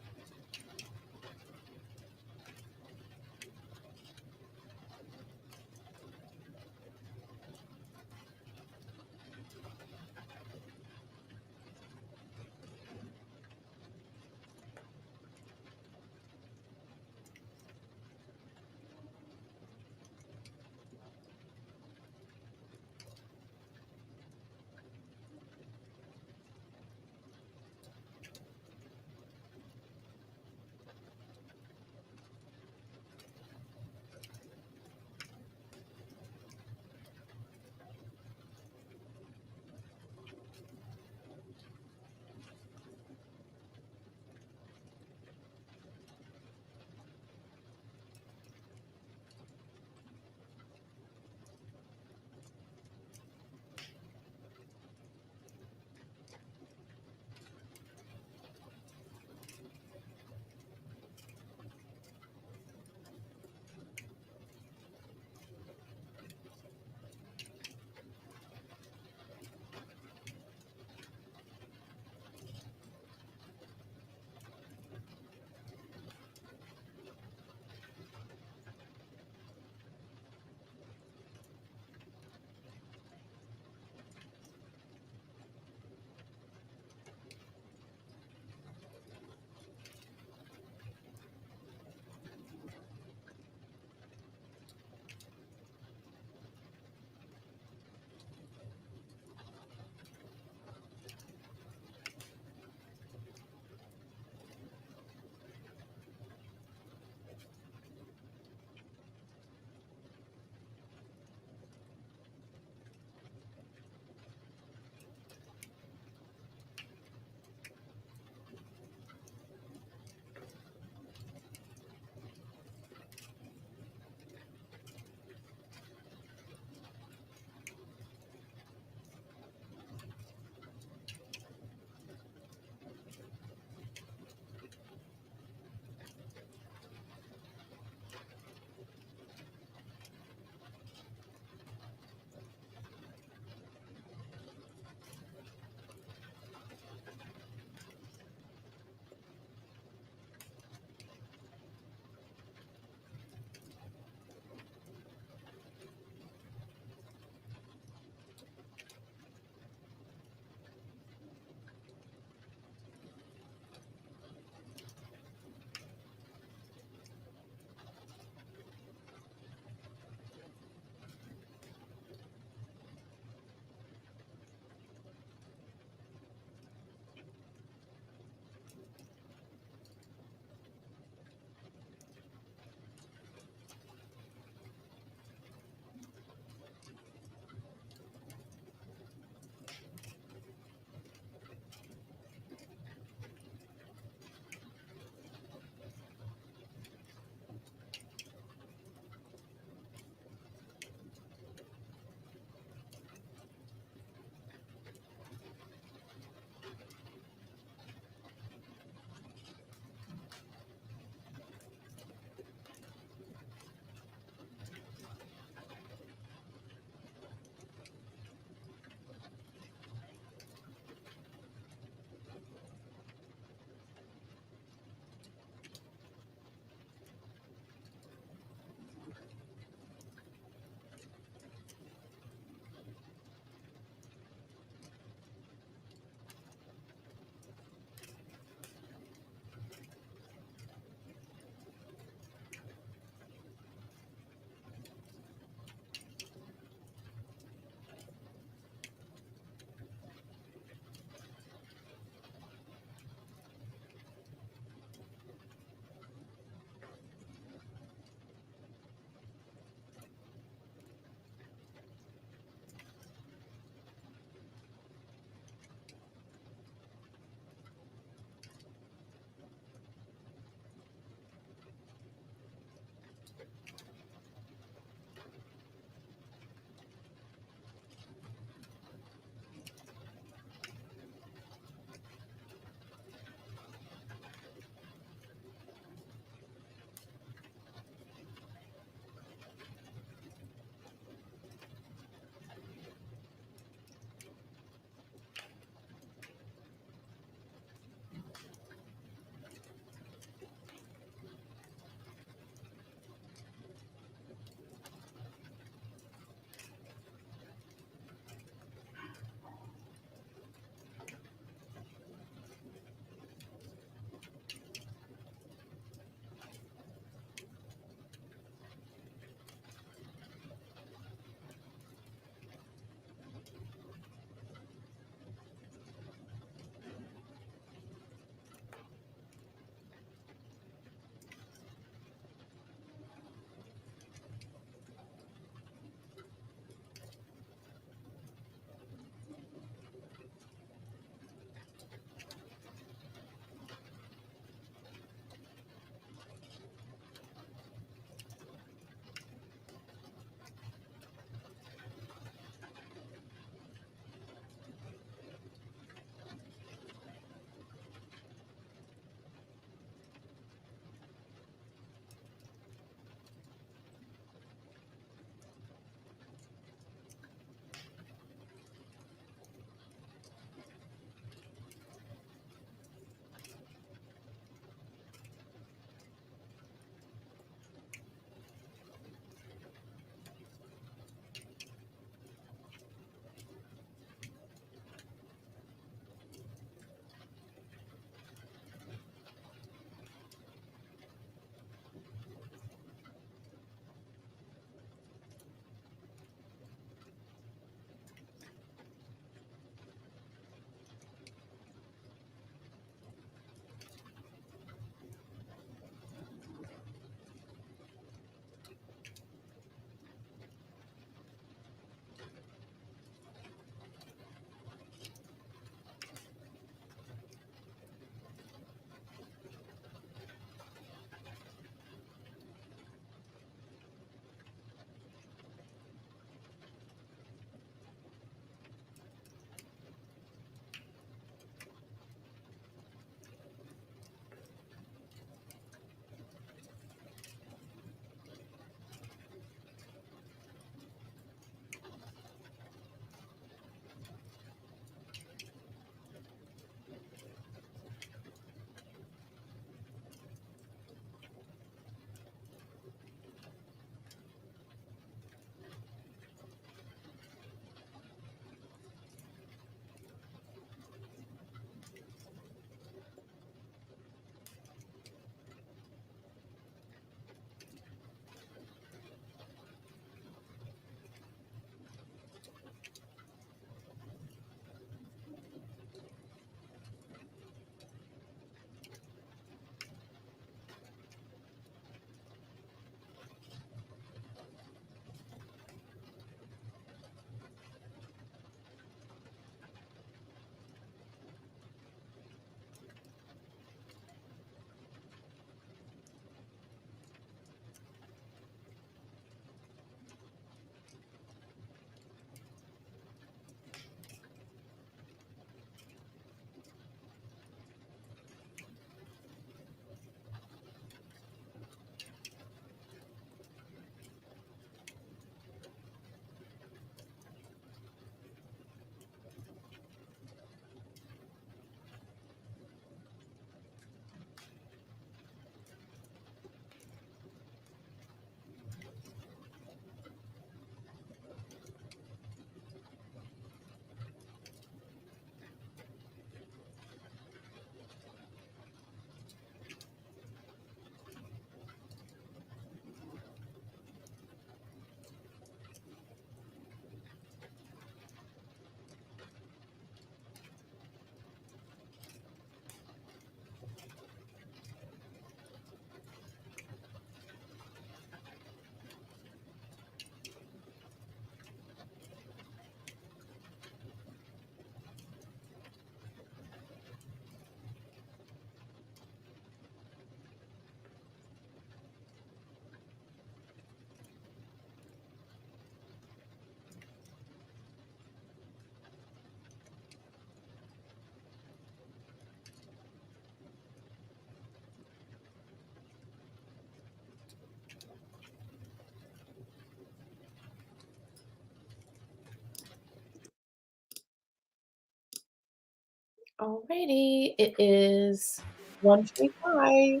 Alrighty, it is 1:25.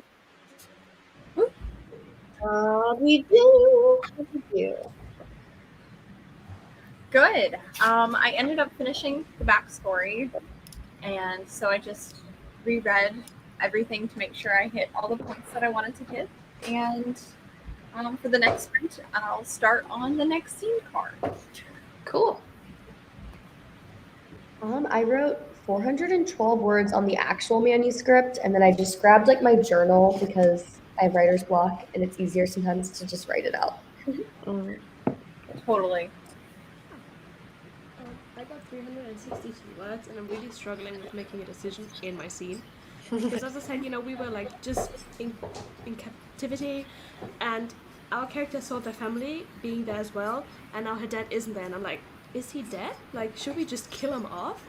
How do we do? How do we do? Good. I ended up finishing the backstory, and so I just reread everything to make sure I hit all the points that I wanted to hit. And for the next sprint, I'll start on the next scene card. Cool. I wrote 412 words on the actual manuscript, and then I just grabbed like my journal because I have writer's block, and it's easier sometimes to just write it out. Totally. I got 362 words, and I'm really struggling with making a decision in my scene. Because as I said, we were like just in captivity, and our character saw their family being there as well, and now her dad isn't there, and I'm like, is he dead? Like, should we just kill him off?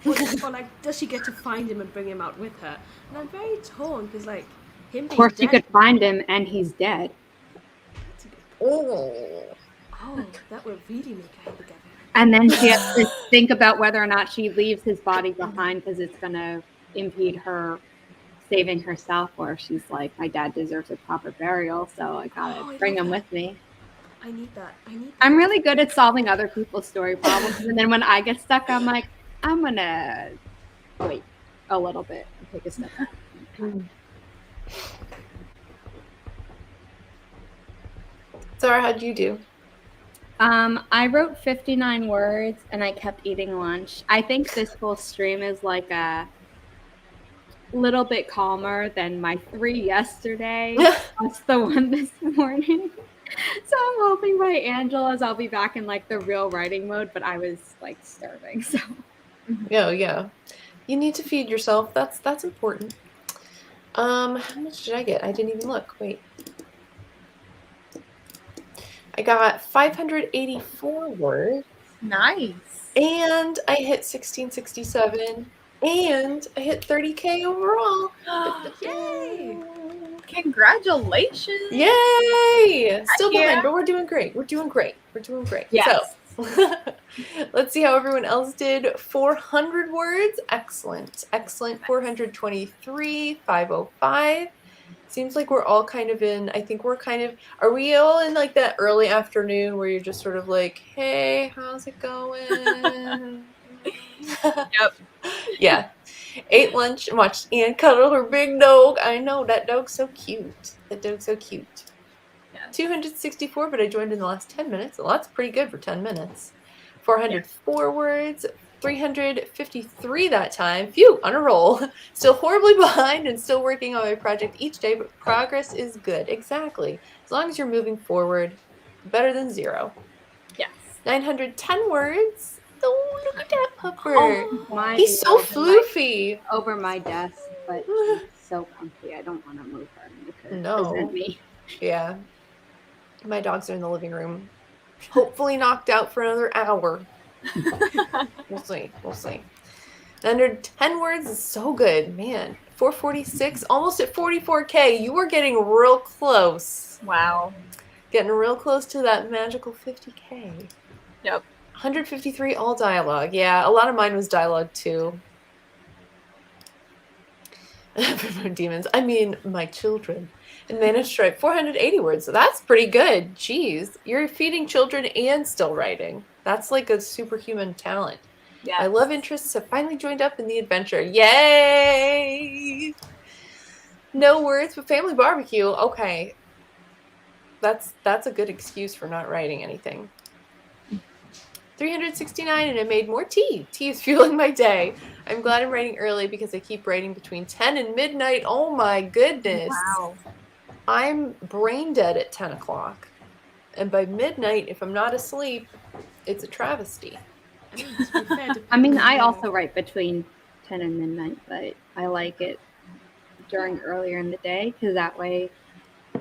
Or like, does she get to find him and bring him out with her? And I'm very torn, because like, him being Of course, dead... you could find him and he's dead. That's a good... Oh, that would really make her head together. And then she has to think about whether or not she leaves his body behind because it's going to impede her saving herself, or she's like, my dad deserves a proper burial, so I gotta bring him with me. I need that. I'm really good at solving other people's story problems, and then when I get stuck, I'm like, I'm gonna wait a little bit and take a step back. Zara, how'd you do? I wrote 59 words, and I kept eating lunch. I think this whole stream is like a little bit calmer than my 3 yesterday. That's the one this morning. So I'm hoping by Angela's I'll be back in like the real writing mode, but I was like starving. So Yeah. You need to feed yourself. That's important. How much did I get? I didn't even look. Wait. I got 584 words. Nice. And I hit 1667. And I hit 30K overall. Yay! Congratulations. Yay! Still Yeah. behind, but we're doing great. Yes. So, let's see how everyone else did. 400 words. Excellent. 423, 505. Seems like we're all kind of in, are we all in like that early afternoon where you're just sort of like, hey, how's it going? Yep. Yeah. Ate lunch and watched Anne cuddle her big dog. I know, that dog's so cute. Yeah. 264, but I joined in the last 10 minutes. Well, that's pretty good for 10 minutes. 404 words. 353 that time. Phew, on a roll. Still horribly behind and still working on my project each day, but progress is good. Exactly. As long as you're moving forward, better than 0. Yes. 910 words. Oh, look at that pupper. mine He's is so over floofy. over my desk, but she's so comfy. I don't want to move her. Make her resent me. Yeah. My dogs are in the living room. Hopefully knocked out for another hour. We'll see. 910 words is so good. Man, 446, almost at 44K. You were getting real close. Wow. Getting real close to that magical 50K. Yep. 153 all dialogue. Yeah, a lot of mine was dialogue too. Demons. I mean, my children. And managed to write 480 words. So that's pretty good. Jeez. You're feeding children and still writing. That's like a superhuman talent. Yes. My love interests have finally joined up in the adventure. Yay! No words, but family barbecue. Okay. That's a good excuse for not writing anything. 369, and I made more tea. Tea is fueling my day. I'm glad I'm writing early because I keep writing between 10 and midnight. Oh my goodness. Wow. I'm brain dead at 10 o'clock. And by midnight, if I'm not asleep, it's a travesty. I mean, I also write between 10 and midnight, but I like it during earlier in the day because that way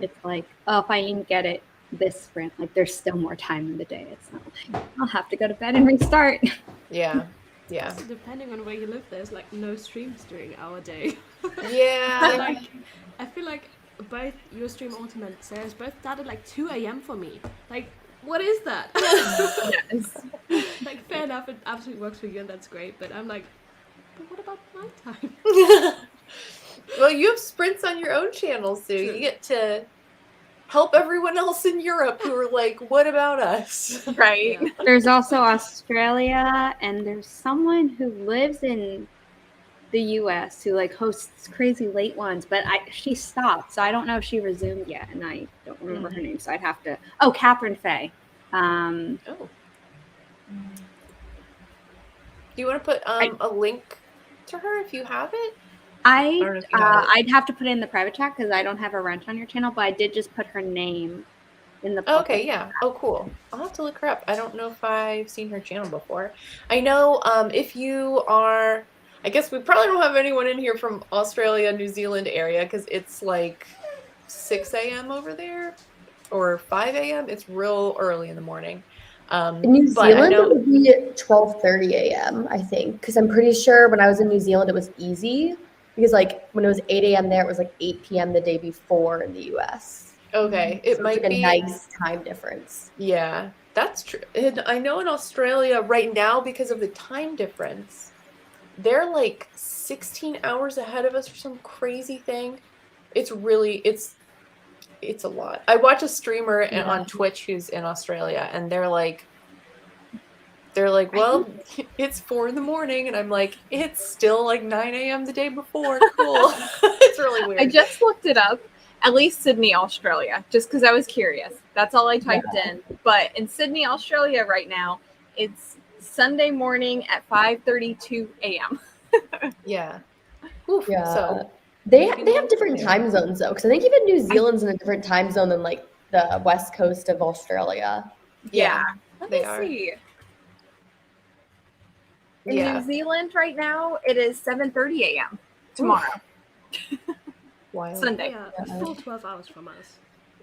it's like, oh, if I didn't get it this sprint, like there's still more time in the day. It's not like I'll have to go to bed and restart. Yeah. So depending on where you live, there's like no streams during our day. Yeah. Like, I feel like both your stream, Autumn and Sarah's, both started like 2 a.m. for me. Like, what is that? Yes. Like, fair enough, it absolutely works for you and that's great, but I'm like, but what about my time? Well, you have sprints on your own channel, so you get to help everyone else in Europe who are like, what about us? Right. Yeah. There's also Australia, and there's someone who lives in the US who like hosts crazy late ones, but she stopped, so I don't know if she resumed yet, and I don't remember her name, so I'd have to. Oh, Catherine Faye. Oh. Do you want to put a link to her if you have it? I don't know if you have it. I'd have to put it in the private chat because I don't have a wrench on your channel, but I did just put her name in the public Okay, yeah. Oh, cool. I'll have to look her up. I don't know if I've seen her channel before. I know if you are, I guess we probably don't have anyone in here from Australia, New Zealand area because it's like 6 a.m. over there or 5 a.m. It's real early in the morning. In New Zealand, it would be 12:30 a.m., I think, because I'm pretty sure when I was in New Zealand, it was easy because like when it was 8 a.m. there, it was like 8 p.m. the day before in the U.S. Okay, it So might it's like be a nice time difference. Yeah, that's true. And I know in Australia right now, because of the time difference, they're like 16 hours ahead of us or some crazy thing. It's really, it's a lot. I watch a streamer on Twitch who's in Australia, and they're like, well, it's 4 in the morning, and I'm like, it's still like 9 a.m. the day before. Cool. It's really weird. I just looked it up. At least Sydney, Australia, just because I was curious. That's all I typed in. But in Sydney, Australia right now, it's Sunday morning at 5:32 a.m. Yeah. Oof, Yeah. So they have different time zones though, because I think even New Zealand's in a different time zone than like the west coast of Australia. Yeah. Let me are. see. In New Zealand right now, it is 7:30 a.m. tomorrow. Wild. Sunday. Yeah, a full 12 hours from us.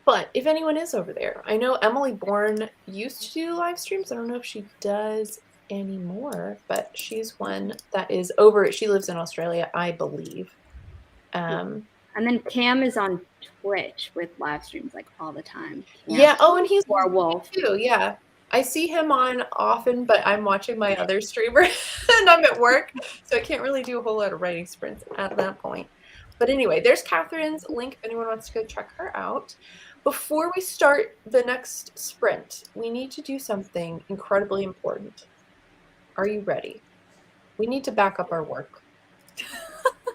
But if anyone is over there, I know Emily Bourne used to do live streams. I don't know if she does anymore, but she's one that is over. She lives in Australia, I believe. And then Cam is on Twitch with live streams like all the time. Cam. Yeah. Oh, and he's Or Wolf too. Yeah. I see him on often, but I'm watching my other streamer and I'm at work, so I can't really do a whole lot of writing sprints at that point. But anyway, there's Catherine's link if anyone wants to go check her out. Before we start the next sprint, we need to do something incredibly important. Are you ready? We need to back up our work.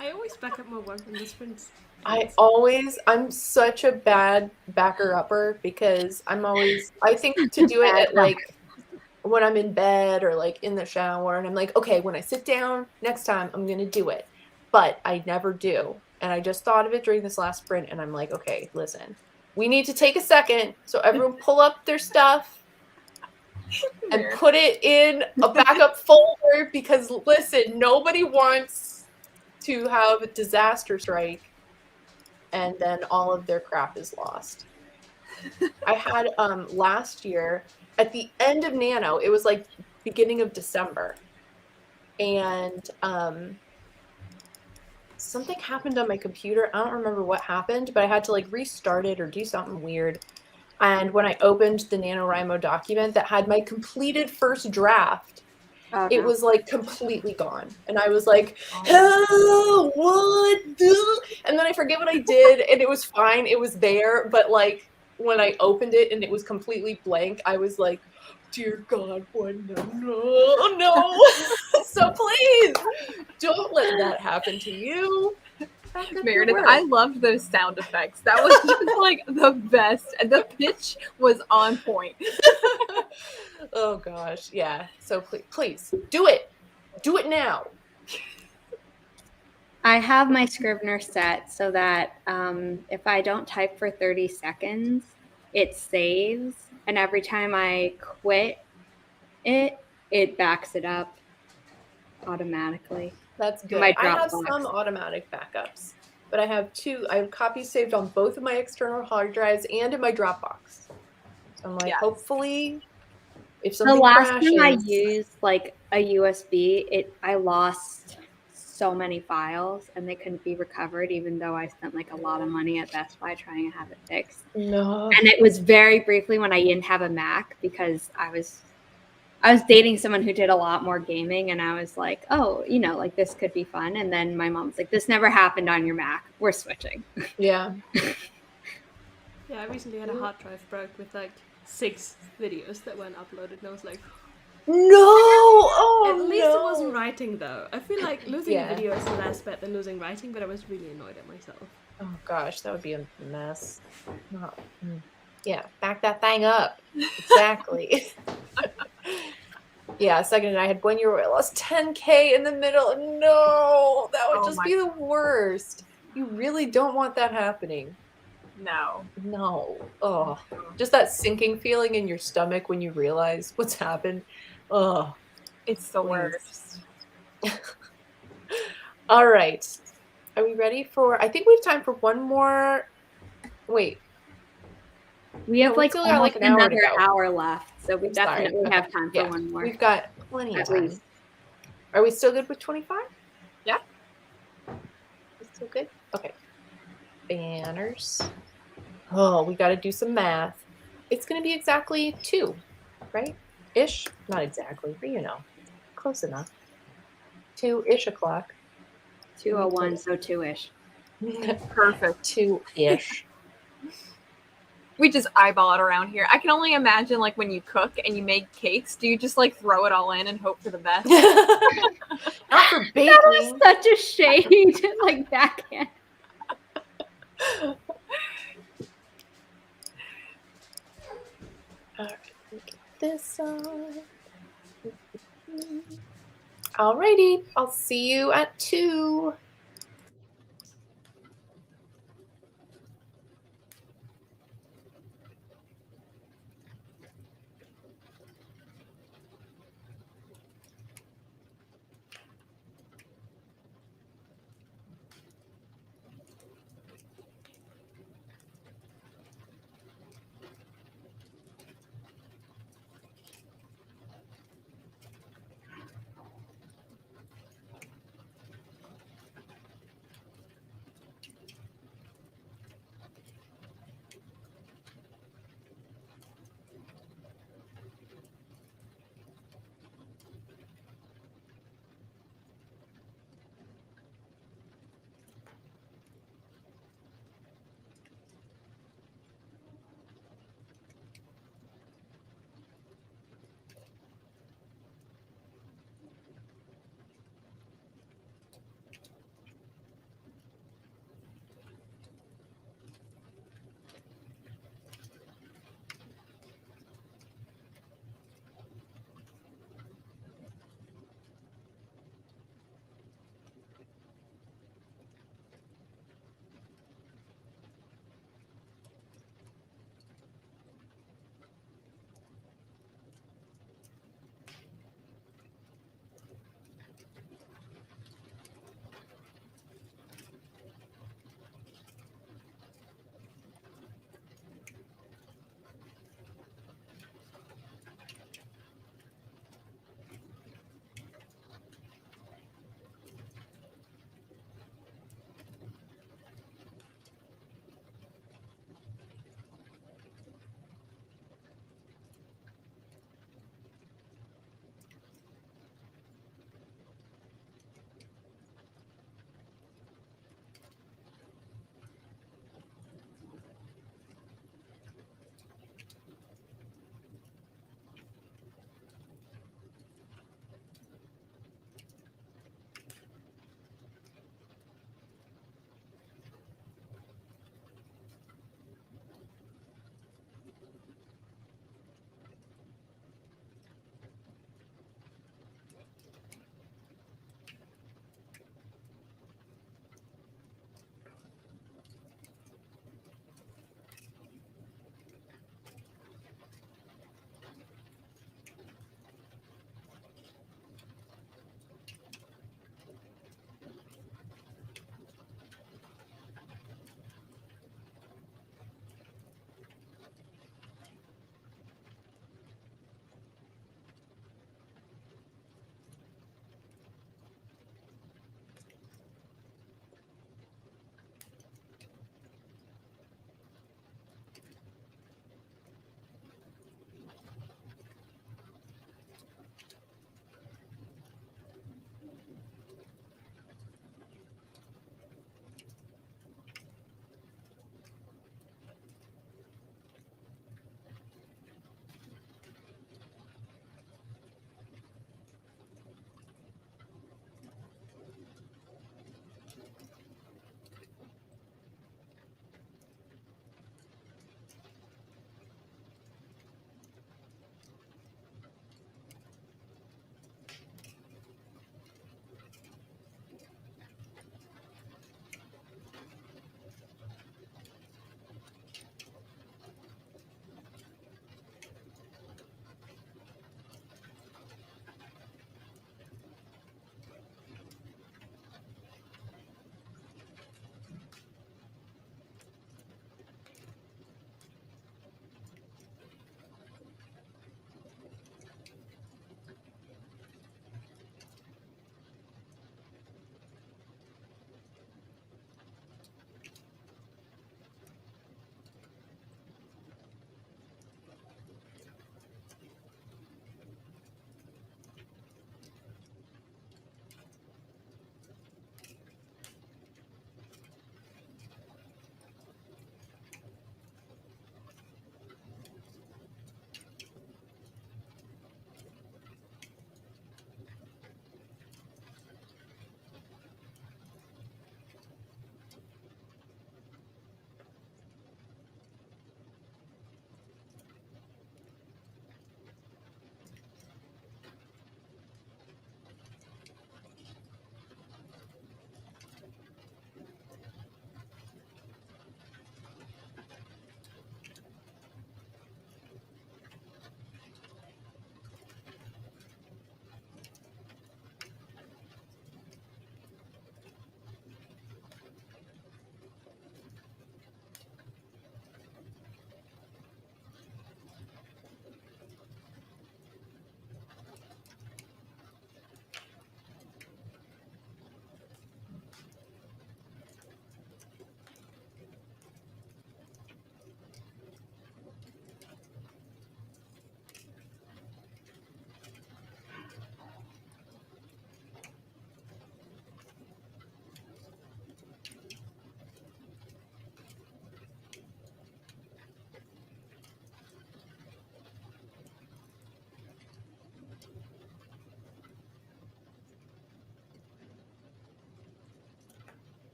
I always back up my work in the sprints. I'm such a bad backer-upper because I think to do it at like when I'm in bed or like in the shower, and I'm like, okay, when I sit down next time, I'm going to do it. But I never do. And I just thought of it during this last sprint, and I'm like, okay, listen, we need to take a second. So everyone pull up their stuff and put it in a backup folder because, listen, nobody wants to have a disaster strike and then all of their crap is lost. I had last year at the end of Nano, it was like beginning of December, and something happened on my computer. I don't remember what happened, but I had to like restart it or do something weird. And when I opened the NaNoWriMo document that had my completed first draft, it was like completely gone. And I was like, oh, what? And then I forget what I did, and it was fine. It was there. But like when I opened it and it was completely blank, I was like, dear God, what? No. So please don't let that happen to you. Meredith, I loved those sound effects. That was just like the best. And the pitch was on point. Oh gosh, yeah. So please do it. Do it now. I have my Scrivener set so that if I don't type for 30 seconds, it saves. And every time I quit it backs it up automatically. That's good. I have some automatic backups, but I have copies saved on both of my external hard drives and in my Dropbox. So I'm like, hopefully, if something crashes. The last time I used like a USB, I lost so many files and they couldn't be recovered, even though I spent like a lot of money at Best Buy trying to have it fixed. No. And it was very briefly when I didn't have a Mac because I I was dating someone who did a lot more gaming, and I was like, oh, like this could be fun. And then my mom's like, this never happened on your Mac. We're switching. Yeah. Yeah, I recently had a hard drive broke with like 6 videos that weren't uploaded, and I was like, No! Oh, at least no. it wasn't writing though. I feel like losing a video is less bad than losing writing, but I was really annoyed at myself. Oh gosh, that would be a mess. Yeah, back that thing up. Exactly. Yeah, second and I had 1 year where I lost 10K in the middle. No, that would just be the worst. You really don't want that happening. No. No. Oh, just that sinking feeling in your stomach when you realize what's happened. Oh, It's the worst. All right. Are we ready for, I think we have time for one more. Wait. We have we still got almost like an hour to another go. hour left, so we Sorry. definitely have time for one more. We've got plenty of At time. least. Are we still good with 25? Yeah. We still good? Okay. Banners. Oh, we got to do some math. It's going to be exactly 2, right? Ish? Not exactly, but close enough. 2-ish o'clock. 2:01, so 2-ish. Perfect. 2-ish. We just eyeball it around here. I can only imagine like when you cook and you make cakes, do you just like throw it all in and hope for the best? Not for baking. That was such a shade, like backhand. All right, get this on. Alrighty, I'll see you at 2.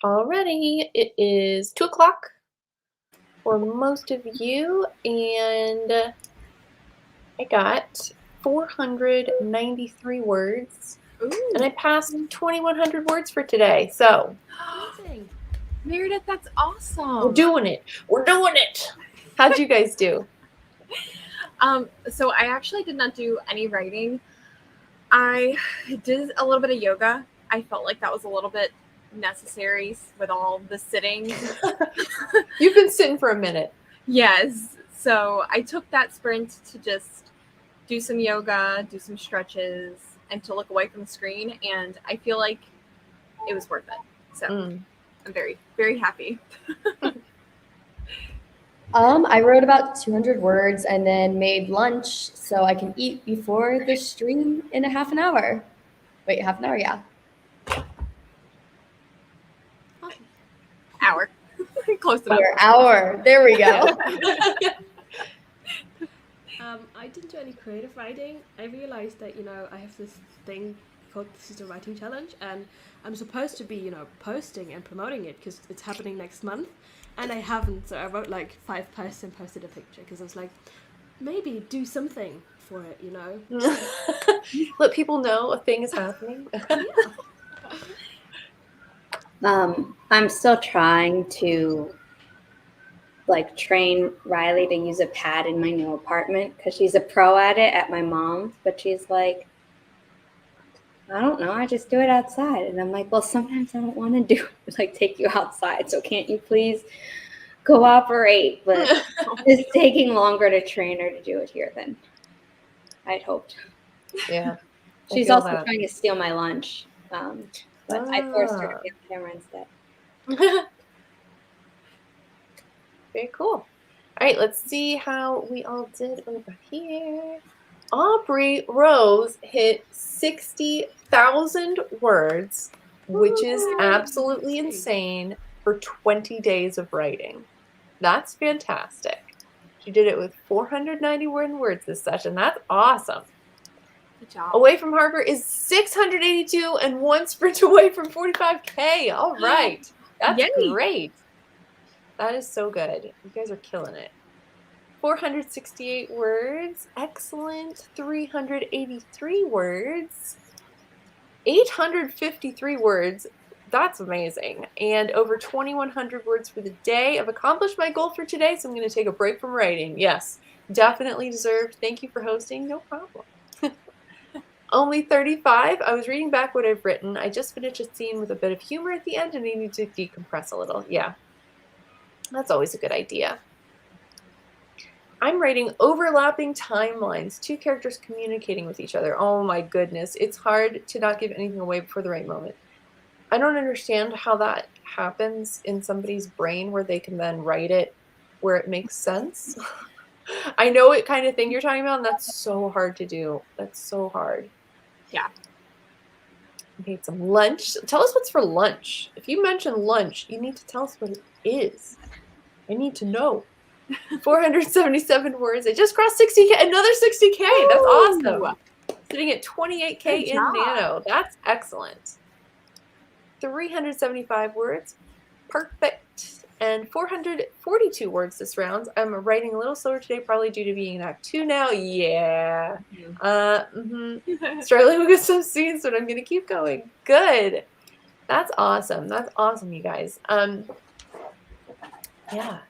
Alrighty, it is 2 o'clock for most of you, and I got 493 words, and I passed 2,100 words for today. So Amazing. Meredith, that's awesome. we're doing it. We're doing it. How'd you guys do? So I actually did not do any writing. I did a little bit of yoga. I felt like that was a little bit necessary with all the sitting. You've been sitting for a minute. Yes. So I took that sprint to just do some yoga, do some stretches, and to look away from the screen. And I feel like it was worth it. So I'm very, very happy. I wrote about 200 words and then made lunch so I can eat before the stream in a half an hour. Wait, half an hour? Yeah. Awesome. Hour. Close enough. Hour. There we go. I didn't do any creative writing. I realized that, I have this thing called This is the Writing Challenge, and I'm supposed to be, posting and promoting it because it's happening next month, and I haven't. So I wrote like 5 posts and posted a picture because I was like, maybe do something for it, Let people know a thing is happening. I'm still trying to train Riley to use a pad in my new apartment because she's a pro at it at my mom's, but she's like, I don't know, I just do it outside. And I'm like, well, sometimes I don't want to do it, take you outside. So can't you please cooperate? But it's taking longer to train her to do it here than I'd hoped. Yeah. She's also trying to steal my lunch, but I forced her to be on camera instead. Very cool. All right, let's see how we all did over here. Aubrey Rose hit 60,000 words, which is absolutely insane for 20 days of writing. That's fantastic. She did it with 491 words this session. That's awesome. Good job. Away from Harbor is 682 and 1 sprint away from 45K. All right. That's Yay. great. That is so good. You guys are killing it. 468 words. Excellent. 383 words. 853 words. That's amazing. And over 2,100 words for the day. I've accomplished my goal for today, so I'm going to take a break from writing. Yes, definitely deserved. Thank you for hosting. No problem. Only 35. I was reading back what I've written. I just finished a scene with a bit of humor at the end and I need to decompress a little. Yeah. That's always a good idea. I'm writing overlapping timelines, 2 characters communicating with each other. Oh my goodness. It's hard to not give anything away before the right moment. I don't understand how that happens in somebody's brain where they can then write it where it makes sense. I know what kind of thing you're talking about, and that's so hard to do. That's so hard. Yeah. Okay, some lunch. Tell us what's for lunch. If you mention lunch, you need to tell us what it is. I need to know. 477 words. I just crossed 60K. Another 60K. That's awesome. Sitting at 28K in Nano. That's excellent. 375 words. Perfect. And 442 words this round. I'm writing a little slower today, probably due to being in Act 2 now. Yeah. Struggling with some scenes, but I'm going to keep going. Good. That's awesome. That's awesome, you guys. Yeah.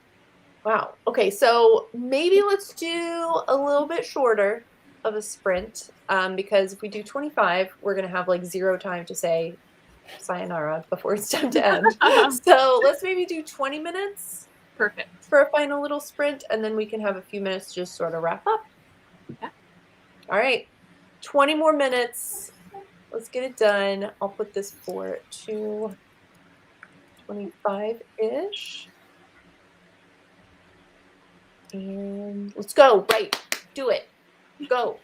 Wow. Okay, so maybe let's do a little bit shorter of a sprint because if we do 25, we're going to have like 0 time to say sayonara before it's time to end. So let's maybe do 20 minutes. Perfect. For a final little sprint, and then we can have a few minutes to just sort of wrap up. Okay. All right. 20 more minutes. Let's get it done. I'll put this for 2:25-ish. And let's go. Right. Do it. Go.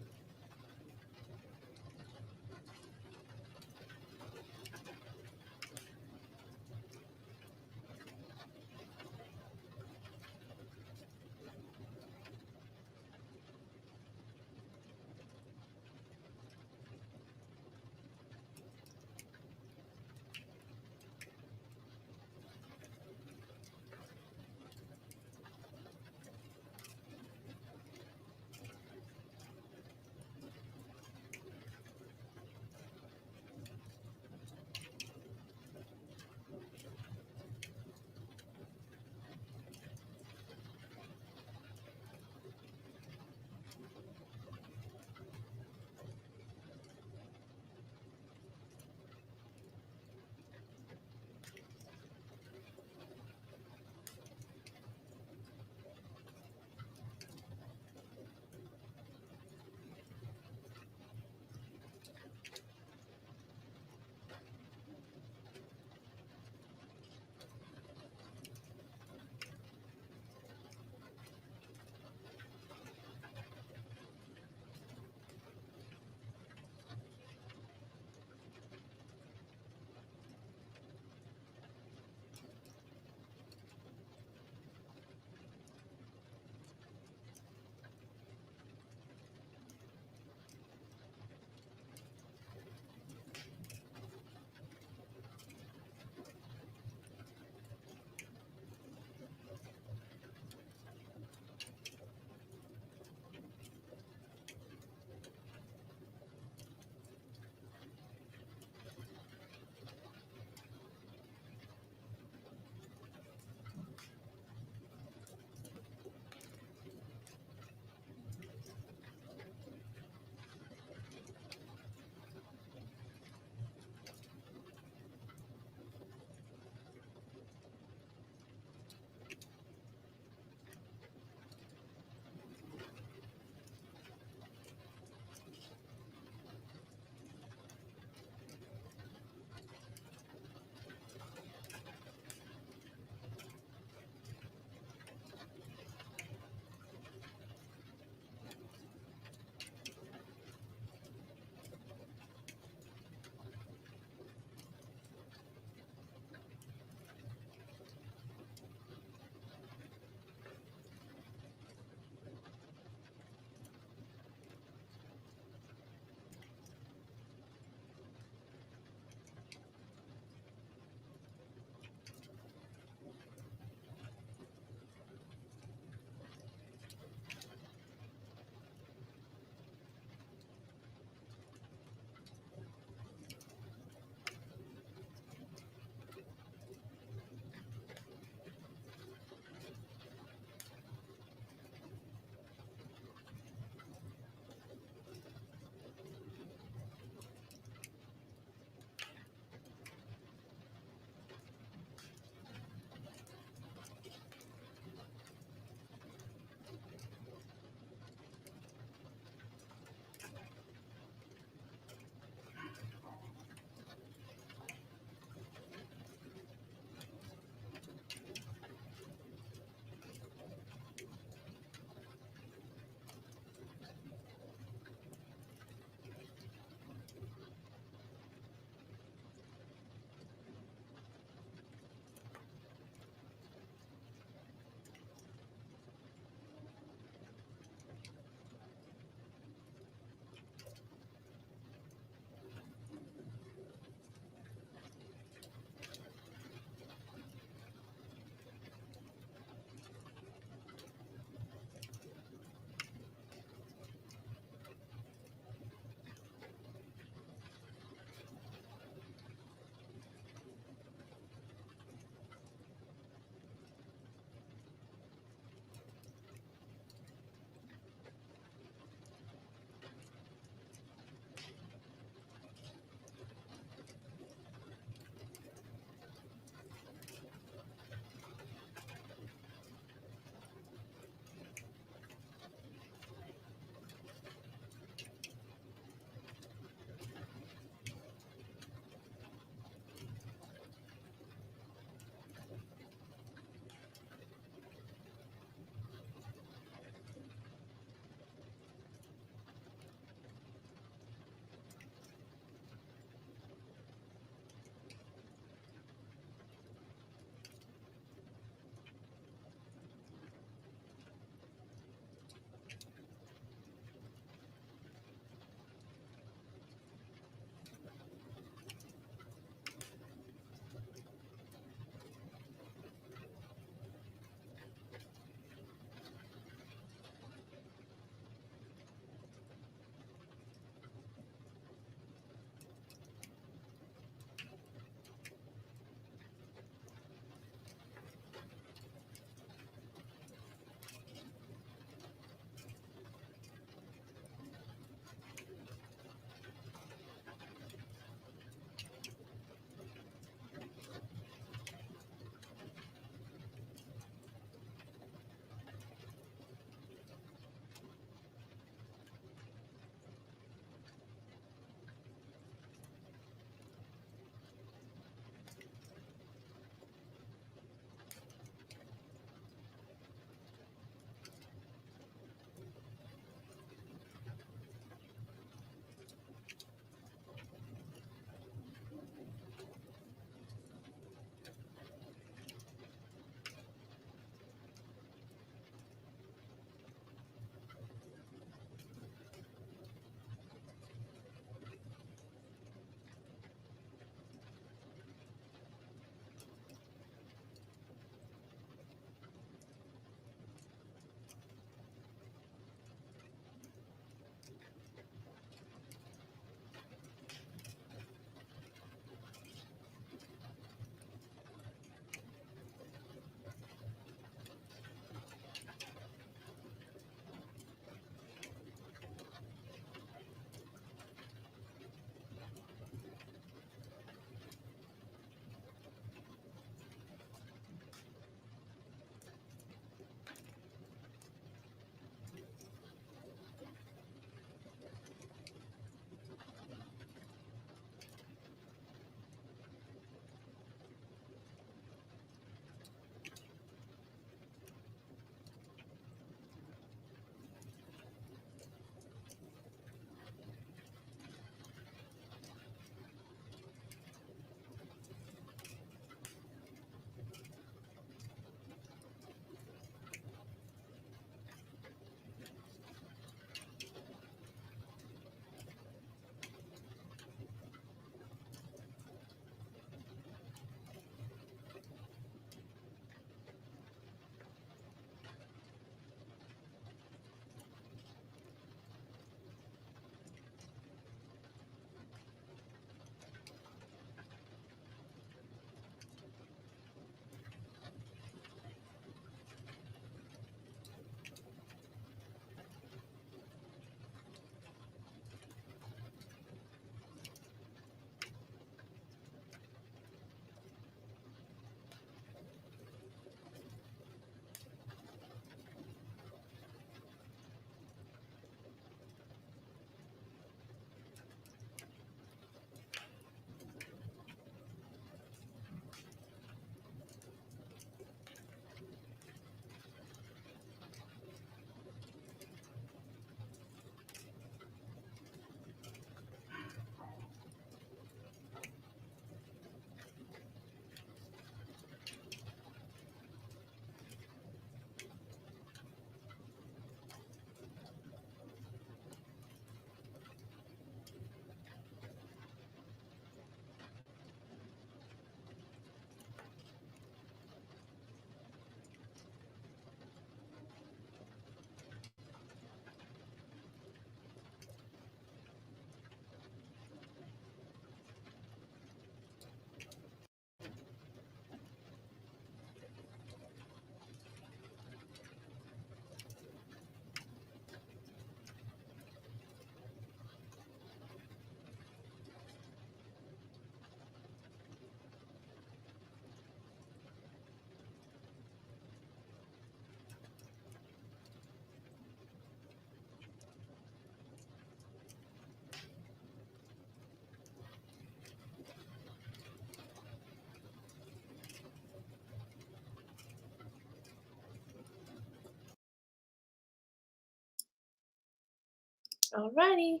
Alrighty.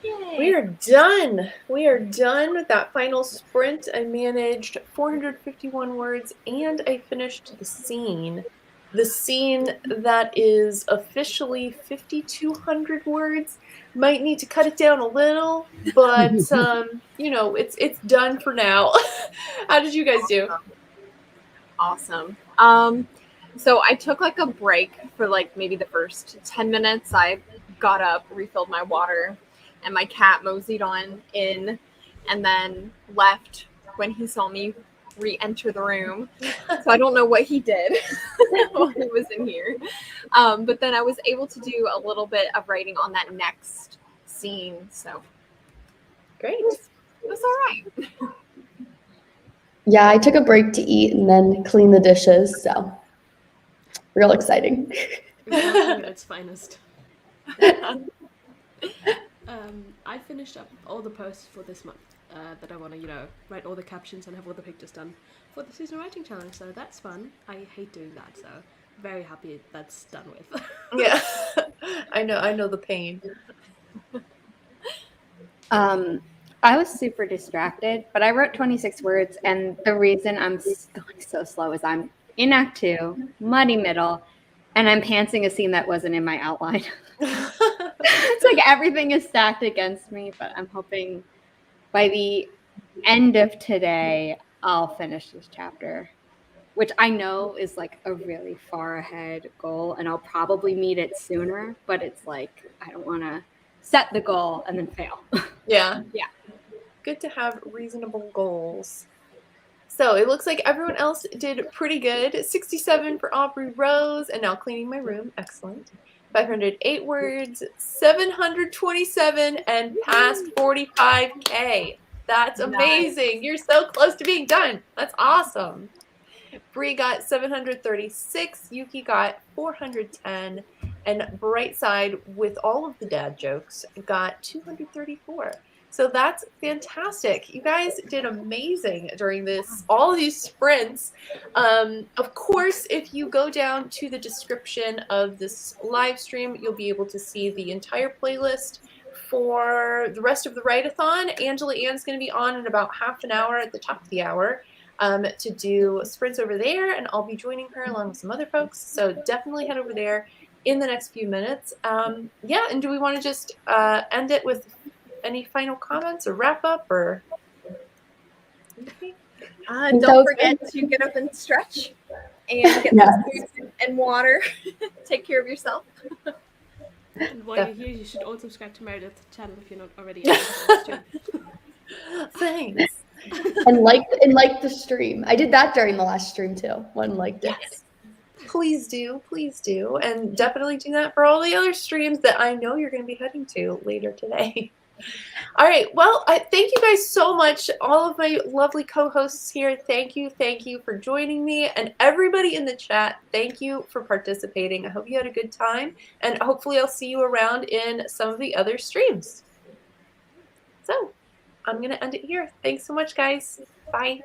Yay. We are done. We are done with that final sprint. I managed 451 words and I finished the scene. The scene that is officially 5,200 words. Might need to cut it down a little, but you know, it's done for now. How did you guys do? Awesome. So I took like a break for like maybe the first 10 minutes. I got up, refilled my water, and my cat moseyed on in and then left when he saw me re-enter the room. So I don't know what he did while he was in here. But then I was able to do a little bit of writing on that next scene. So Great. it was all right. Yeah, I took a break to eat and then clean the dishes, so real exciting. Working at its finest. I finished up all the posts for this month that I want to, you know, write all the captions and have all the pictures done for the seasonal writing challenge. So that's fun. I hate doing that, so very happy that's done with. Yeah, I know the pain. I was super distracted, but I wrote 26 words, and the reason I'm going so slow is I'm in Act 2, muddy middle, and I'm pantsing a scene that wasn't in my outline. It's like everything is stacked against me, but I'm hoping by the end of today, I'll finish this chapter, which I know is like a really far ahead goal, and I'll probably meet it sooner, but it's like I don't want to set the goal and then fail. Yeah. Yeah. Good to have reasonable goals. So it looks like everyone else did pretty good. 67 for Aubrey Rose, and now cleaning my room. Excellent. 508 words, 727, and past 45K. That's amazing. You're so close to being done. That's awesome. Bree got 736, Yuki got 410, and Brightside, with all of the dad jokes, got 234. So that's fantastic. You guys did amazing during all of these sprints. Of course, if you go down to the description of this live stream, you'll be able to see the entire playlist for the rest of the Writeathon. Angela Ann's going to be on in about half an hour at the top of the hour to do sprints over there, and I'll be joining her along with some other folks. So definitely head over there in the next few minutes. Yeah, and do we want to just end it with any final comments or wrap up or Don't forget to get up and stretch and get some food and water. Take care of yourself. And while you're here, you should all subscribe to Meredith's channel if you're not already. Thanks. And like the stream. I did that during the last stream too. One liked it. Yes. Please do, and definitely do that for all the other streams that I know you're going to be heading to later today. All right, well, I thank you guys so much, all of my lovely co-hosts here. Thank you for joining me, and everybody in the chat, thank you for participating. I hope you had a good time, and hopefully I'll see you around in some of the other streams. So I'm going to end it here. Thanks so much, guys. Bye.